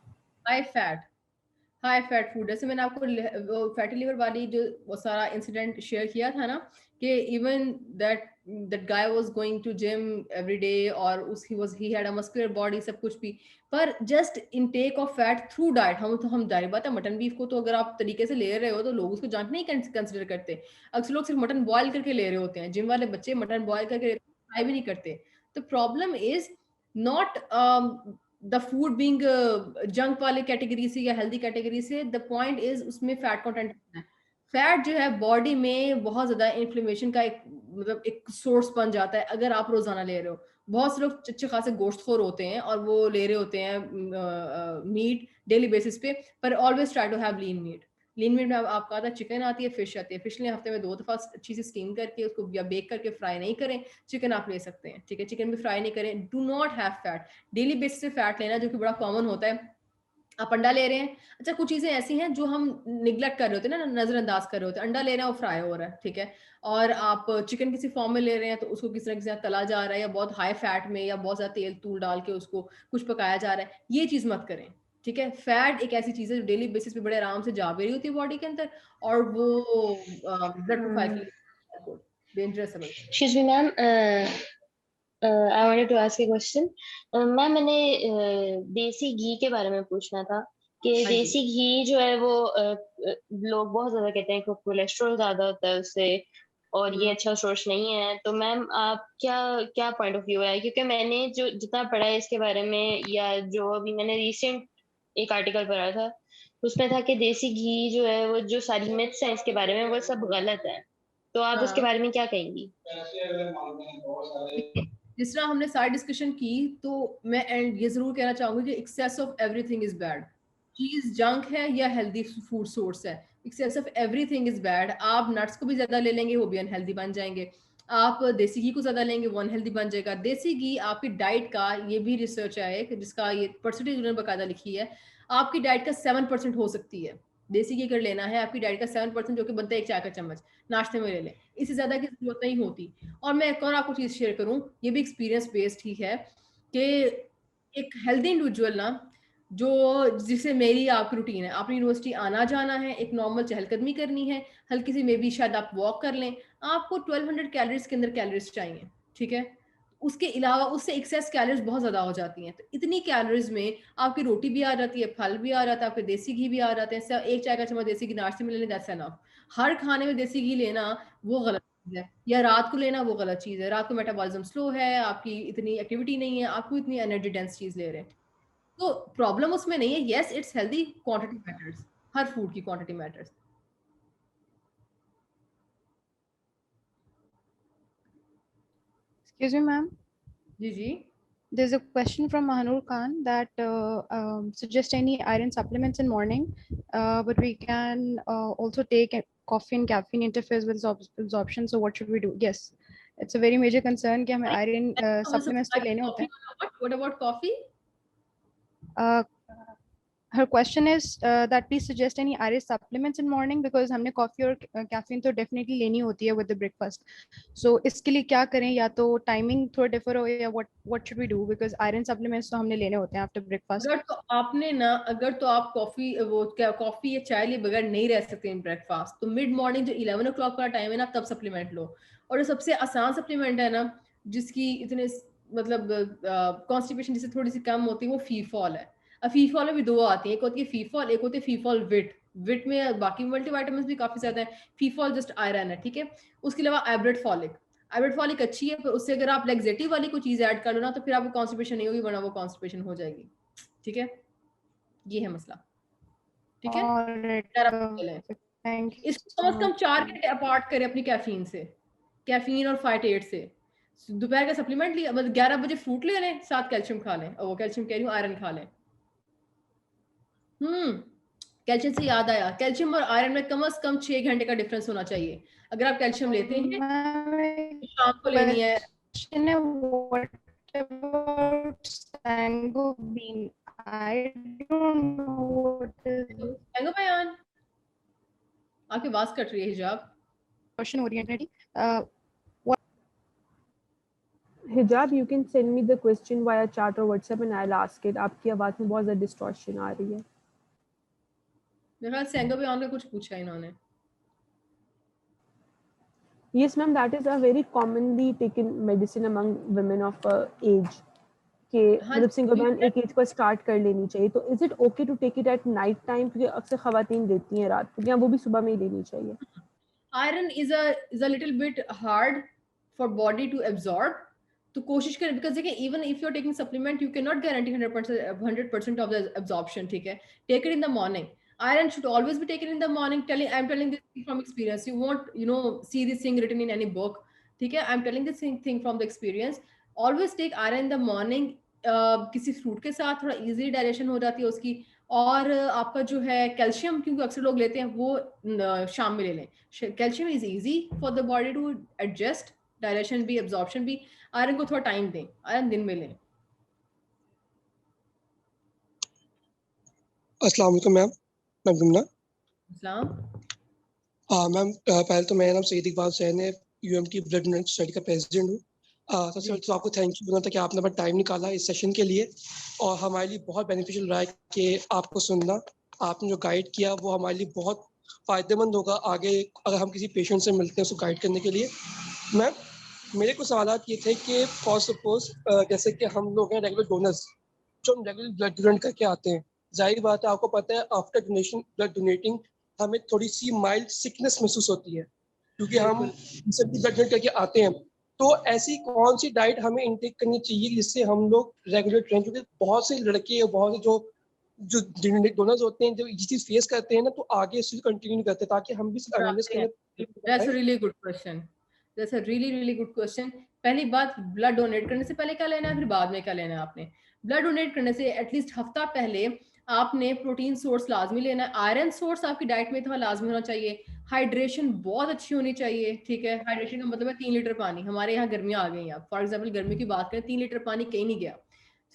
हाई फैट फूड, जैसे मैंने आपको फैटी लिवर वाली जो वो सारा इंसिडेंट शेयर किया था ना, कि even that guy was going to gym every day और he had a muscular body, सब कुछ भी, पर just intake of fat through diet. हम जाहिर बात है मटन बीफ को तो अगर आप तरीके से ले रहे हो तो लोग उसको जांच नहीं कंसिडर करते। अक्सर लोग सिर्फ मटन बॉयल करके ले रहे होते हैं, जिम वाले बच्चे मटन बॉयल करके ट्राई भी नहीं करते। तो problem is not the food being junk वाले कैटेगरी से या हेल्दी कैटेगरी से, द पॉइंट इज उसमें फैट कंटेंट है। फैट जो है बॉडी में बहुत ज्यादा इन्फ्लेमेशन का एक सोर्स बन जाता है अगर आप रोजाना ले रहे हो। बहुत से लोग अच्छे खासे गोश्तखोर होते हैं और वो ले रहे होते हैं मीट डेली बेसिस पे, पर always try to have lean meat. Lean meat में आपका आता है चिकन आती है, फिश आती है। फिश ने हफ्ते में 2 दफा अच्छी से स्टीम करके उसको या बेक करके फ्राई नहीं करें। चिकन आप ले सकते हैं, ठीक है, चिकन भी फ्राई नहीं करें। Do not have fat, daily basis पे फैट लेना जो कि बड़ा कॉमन होता है। आप अंडा ले रहे हैं, अच्छा कुछ चीजें ऐसी हैं जो हम निगलेक्ट कर रहे होते हैं ना, नजरअंदाज कर रहे होते हैं। अंडा ले रहे हैं वो फ्राई हो रहा है, ठीक है, और आप चिकन किसी फॉर्म में ले रहे हैं तो उसको किसी ना किसी तला जा रहा है या बहुत हाई फैट में या बहुत ज्यादा तेल तूल डाल के उसको कुछ पकाया जा रहा है। ये चीज मत करें, ठीक है। फैट एक ऐसी चीज है जो डेली बेसिस पे बड़े आराम से जा भी रही होती है बॉडी के अंदर, और वो ब्लड प्रोफाइल के लिए डेंजरस है। Excuse me ma'am, I wanted to ask a question. Ma'am, मैंने देसी घी के बारे में पूछना था कि हाँ जी। देसी घी जो है वो लोग बहुत ज्यादा कहते हैं कि कोलेस्ट्रॉल ज्यादा होता है उससे और ये अच्छा सोर्स नहीं है, तो मैम आप क्या क्या पॉइंट ऑफ व्यू है? क्योंकि मैंने जो जितना पढ़ा है इसके बारे में, या जो अभी मैंने रिसेंट एक आर्टिकल पढ़ा था, उसमें था कि देसी घी जो है वो जो सारी मिथ्स हैं इसके बारे में वो सब गलत है, तो आप उसके बारे में क्या कहेंगी? जिस तरह हमने सारी डिस्कशन की, तो मैं एंड ये जरूर कहना चाहूंगी कि excess of everything is bad. चीज जंक है या हेल्दी फूड सोर्स है, excess of everything is bad. आप नट्स को भी ज्यादा ले लेंगे, वो भी अनहेल्दी बन जाएंगे। आप देसी घी को ज्यादा लेंगे, वो अनहेल्दी बन जाएगा। देसी घी आपकी डाइट का, ये भी रिसर्च है जिसका ये परसेंटेज उन्होंने बाकायदा लिखी है, आपकी डाइट का 7% हो सकती है। देसी घी अगर लेना है आपकी डाइट का 7%, जो कि बनता है एक चाय का चम्मच, नाश्ते में ले लें, इससे ज्यादा की जरूरत नहीं होती। और मैं एक और आपको चीज शेयर करूं, ये भी एक्सपीरियंस बेस्ड ही है, कि एक हेल्दी इंडिविजुअल ना, जो जिसे मेरी आपकी रूटीन है, आपने यूनिवर्सिटी आना जाना है, एक नॉर्मल चहलकदमी करनी है, हल्की सी मे बी शायद आप वॉक कर लें, आपको 1200 कैलोरीज के अंदर कैलोरीज चाहिए, ठीक है। उसके अलावा उससे एक्सेस कैलोरीज बहुत ज्यादा हो जाती हैं। तो इतनी कैलोरीज में आपकी रोटी भी आ जाती है, फल भी आ जाता है, आपके देसी घी भी आ जाते हैं। एक चाय का चम्मच देसी घी नाश्ते में ले लें, दैट्स एनफ। हर खाने में देसी घी लेना वो गलत चीज है, या रात को लेना वो गलत चीज है। रात को मेटाबॉलिज्म स्लो है, आपकी इतनी एक्टिविटी नहीं है, आपको इतनी एनर्जी डेंस चीज ले रहे हैं, तो प्रॉब्लम उसमें नहीं है। Yes, it's healthy, quantity matters, हर फूड की quantity matters. Excuse me, ma'am. जी जी। There's a question from Mahanur Khan that suggest any iron supplements in morning, but we can also take coffee and caffeine interferes with absorption. So what should we do? Yes, it's a very major concern कि हमें iron supplements तो लेने होते हैं. What about coffee? Her question is that please suggest any iron supplements in morning, because हमने coffee और caffeine तो definitely लेनी होती है with the breakfast. So इसके लिए क्या करें? या तो timing थोड़ा differ हो, या what should we do? Because iron supplements तो हमने लेने होते हैं after breakfast. अगर तो आपने ना, अगर तो आप कॉफी या चाय लिए बगैर नहीं रह सकते इन ब्रेकफास्ट, तो मिड मॉर्निंग जो 11 o'clock का टाइम है ना, तब सप्लीमेंट लो। और जो सबसे आसान सप्लीमेंट है ना, जिसकी इतने मतलब कॉन्स्टिपेशन जिससे थोड़ी सी कम होती है, वो फीफॉल है। अब फीफॉल में भी दो आती है, एक होती है फीफॉल, एक होती है फीफॉल विट में बाकी मल्टीविटामिन्स भी काफी ज्यादा है, फीफॉल जस्ट आयरन है, ठीक है। उसके अलावा आइब्रेट फॉलिक अच्छी है, पर उससे अगर आप लेग्जेटिव वाली कोई चीज ऐड कर लो ना, तो फिर आपको कॉन्स्टिपेशन नहीं होगी, वरना वो कॉन्स्टिपेशन हो जाएगी, ठीक है। ये है मसला, ठीक है। इसको कम से कम 4 घंटे अपार्ट करें अपनी कैफीन से, कैफीन और फाइटेट से। दोपहर का सप्लीमेंट लिया, मतलब 11 बजे फ्रूट ले लें, साथ कैल्शियम खा लें, और वो कैल्शियम कह रही हूँ, आयरन खा लें। कैल्शियम से याद आया, कैल्शियम और आयरन में कम से कम 6 घंटे का डिफरेंस होना चाहिए। अगर आप कैल्शियम लेते हैं, शाम को लेनी है। Sangobean, I don't know what is Sangobean, आपकी आवाज कट रही है। हिजाब question oriented. हिजाब, you can send me the question via chat or WhatsApp and I'll ask it. आपकी आवाज में बहुत ज़्यादा distortion आ रही है। मेरे ख्याल Sangobean का कुछ पूछा इन्होंने। Yes, ma'am, that is a very commonly taken medicine among women of age. कि मतलब Sangobean एक एज पर स्टार्ट कर लेनी चाहिए। तो is it okay to take it at night time? क्योंकि अक्सर खवातीन लेती हैं रात को, या वो भी सुबह में ही लेनी चाहिए? Iron is a little bit hard for body to absorb. तो कोशिश करें, because देखिए, even if you're taking supplement, you cannot guarantee 100% of the absorption, ठीक है। Take it in the morning. Iron should always be taken in the morning. I'm telling this from experience. You won't see this thing written in any book, ठीक है। I'm telling this thing from the experience. Always take iron in the morning. किसी fruit के साथ थोड़ा easy digestion हो जाती है उसकी। और आपका जो है कैल्शियम, क्योंकि अक्सर लोग लेते हैं, वो शाम में ले लें। Calcium is easy for the body to adjust, digestion भी, एब्जॉर्प्शन भी। आयरन को थोड़ा टाइम दें, आयरन दिन में लें। अस्सलाम वालेकुम मैम, मैं गुमना। अस्सलाम। मैम पहले तो मेरा नाम सईद इकबाल सैन है, यूएमटी ब्लड डोनेशन सोसाइटी का प्रेसिडेंट हूँ। सबसे पहले तो आपको थैंक यू बोलना था कि आपने अपना टाइम निकाला इस सेशन के लिए, और हमारे लिए बहुत बेनिफिशियल रहा है कि आपको सुनना। आपने जो गाइड किया वो हमारे लिए बहुत फ़ायदेमंद होगा आगे, अगर हम किसी पेशेंट से मिलते हैं उसको गाइड करने के लिए। मैम मेरे कुछ सवाल ये थे कि फॉर सपोज जैसे कि हम लोग हैं रेगुलर डोनर्स, जो हम रेगुलर ब्लड डोनेट करके आते हैं, जाहिर बात है आपको पता है आफ्टर डोनेशन ब्लड डोनेटिंग हमें थोड़ी सी माइल्ड सिकनेस महसूस होती है क्योंकि हम सब ब्लड डोनेट करके आते हैं। तो ऐसी कौन सी डाइट हमें इनटेक करनी चाहिए जिससे हम लोग रेगुलर ट्रेन, क्योंकि बहुत से लड़के बहुत से जो डोनर्स होते हैं जो ये चीज फेस करते हैं ना, तो आगे इससे कंटिन्यू नहीं करते, ताकि हम भी अवेयरनेस करें। That's a really good question. That's a really really good question. पहली बात, ब्लड डोनेट करने से पहले क्या लेना है, फिर बाद में क्या लेना है आपने। ब्लड डोनेट करने से एटलीस्ट हफ्ता पहले आपने प्रोटीन सोर्स लाजमी लेना है, आयरन सोर्स आपकी डाइट में थोड़ा लाजमी होना चाहिए, हाइड्रेशन बहुत अच्छी होनी चाहिए, ठीक है। हाइड्रेशन का मतलब है 3 लीटर पानी। हमारे यहाँ गर्मियाँ आ गई हैं, फॉर एग्जाम्पल गर्मी की बात करें, 3 लीटर पानी कहीं नहीं गया।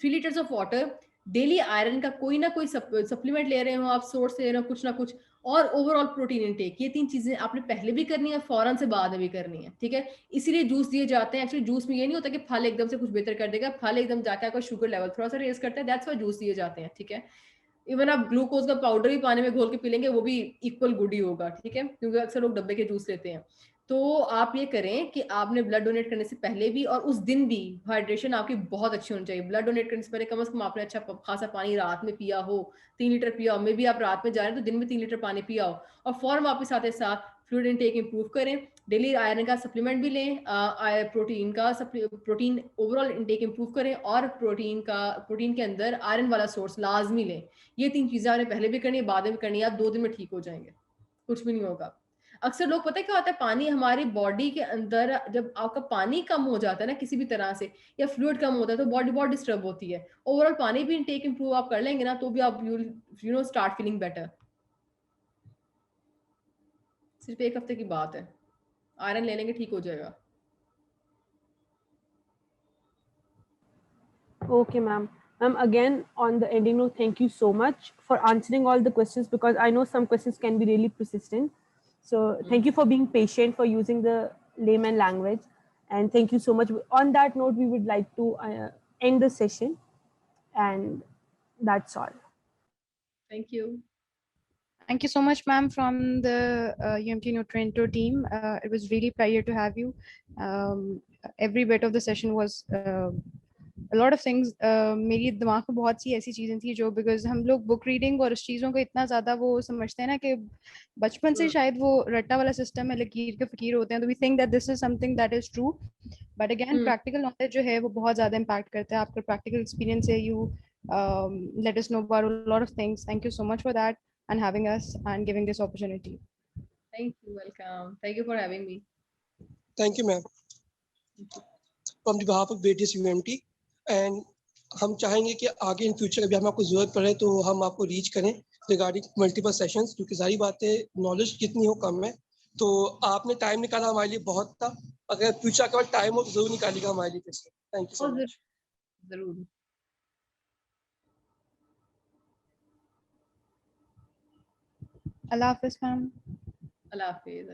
3 litres of water daily, iron का कोई ना कोई सप्लीमेंट ले रहे हो आप, सोर्स ले रहे हो कुछ ना कुछ, और ओवरऑल प्रोटीन इनटेक, ये 3 चीजें आपने पहले भी करनी है, फौरन से बाद में भी करनी है, ठीक है। इसीलिए जूस दिए जाते हैं। एक्चुअली जूस में ये नहीं होता कि फल एकदम से कुछ बेहतर कर देगा, फल एकदम जाके आपका शुगर लेवल थोड़ा सा रेस करता है, दैट्स व्हाई जूस दिए जाते हैं, ठीक है। इवन आप ग्लूकोज का पाउडर भी पानी में घोल के पी लेंगे, वो भी इक्वल गुड ही होगा, ठीक है, क्योंकि अक्सर लोग डब्बे के जूस लेते हैं। तो आप ये करें कि आपने ब्लड डोनेट करने से पहले भी और उस दिन भी हाइड्रेशन आपकी बहुत अच्छी होनी चाहिए। ब्लड डोनेट करने से पहले कम से कम आपने अच्छा खासा पानी रात में पिया हो, 3 लीटर पिया हो, मे भी आप रात में जा रहे हैं तो दिन में 3 लीटर पानी पिया हो, और फौरन वापस आते साथ फ्लूइड इनटेक इंप्रूव करें। डेली आयरन का सप्लीमेंट भी लें, प्रोटीन ओवरऑल इनटेक इंप्रूव करें, और प्रोटीन के अंदर आयरन वाला सोर्स लाजमी लें। ये 3 चीजें आपने पहले भी करनी है, बाद में भी करनी है, आप 2 दिन में ठीक हो जाएंगे, कुछ भी नहीं होगा। अक्सर लोग, पता है क्या होता है, पानी हमारी बॉडी के अंदर, जब आपका पानी कम हो जाता है ना किसी भी तरह से, या फ्लूइड कम होता है, तो बॉडी बहुत डिस्टर्ब होती है। ओवरऑल पानी भी इनटेक इंप्रूव आप कर लेंगे ना, तो भी आप you know start feeling better. सिर्फ 1 हफ्ते की बात है, आयरन ले लेंगे ठीक हो जाएगा। Okay, ma'am. Ma'am, again, on the ending note, thank you so much for answering all the questions, because I know some questions can be really persistent. So thank you for being patient, for using the layman language. And thank you so much. On that note, we would like to end the session. And that's all. Thank you. Thank you so much, ma'am, from the UMT Nutrento team. It was really pleasure to have you. Every bit of the session was a lot of things. मेरी दिमाग में बहुत सी ऐसी चीजें थी जो, because हम लोग बुक रीडिंग और उस चीज़ों को इतना ज़्यादा वो समझते हैं ना, कि बचपन से शायद वो रट्टा वाला सिस्टम है, लकीर के फकीर होते हैं, तो we think that this is something that is true, but again practical knowledge जो है वो बहुत ज़्यादा impact करता है। आपका practical experience है, you let us know about a lot of things. Thank you so much for that and having us and giving this opportunity. Thank you, welcome. Thank you for having me. Thank you, ma'am. From the behalf of various UMT, and हम चाहेंगे कि आगे in future अभी हमें आपको जरूरत पड़े तो हम आपको रीच करें रिगार्डिंग मल्टीपल सेशंस, क्योंकि सारी बातें नॉलेज जितनी हो कम है। तो आपने टाइम निकाला हमारे लिए बहुत था, अगर फ्यूचर के बाद टाइम हो तो जरूर निकालिएगा हमारे लिए फिर से। Thank you so much. जरूर। Allah Hafiz, ma'am. Allah Hafiz.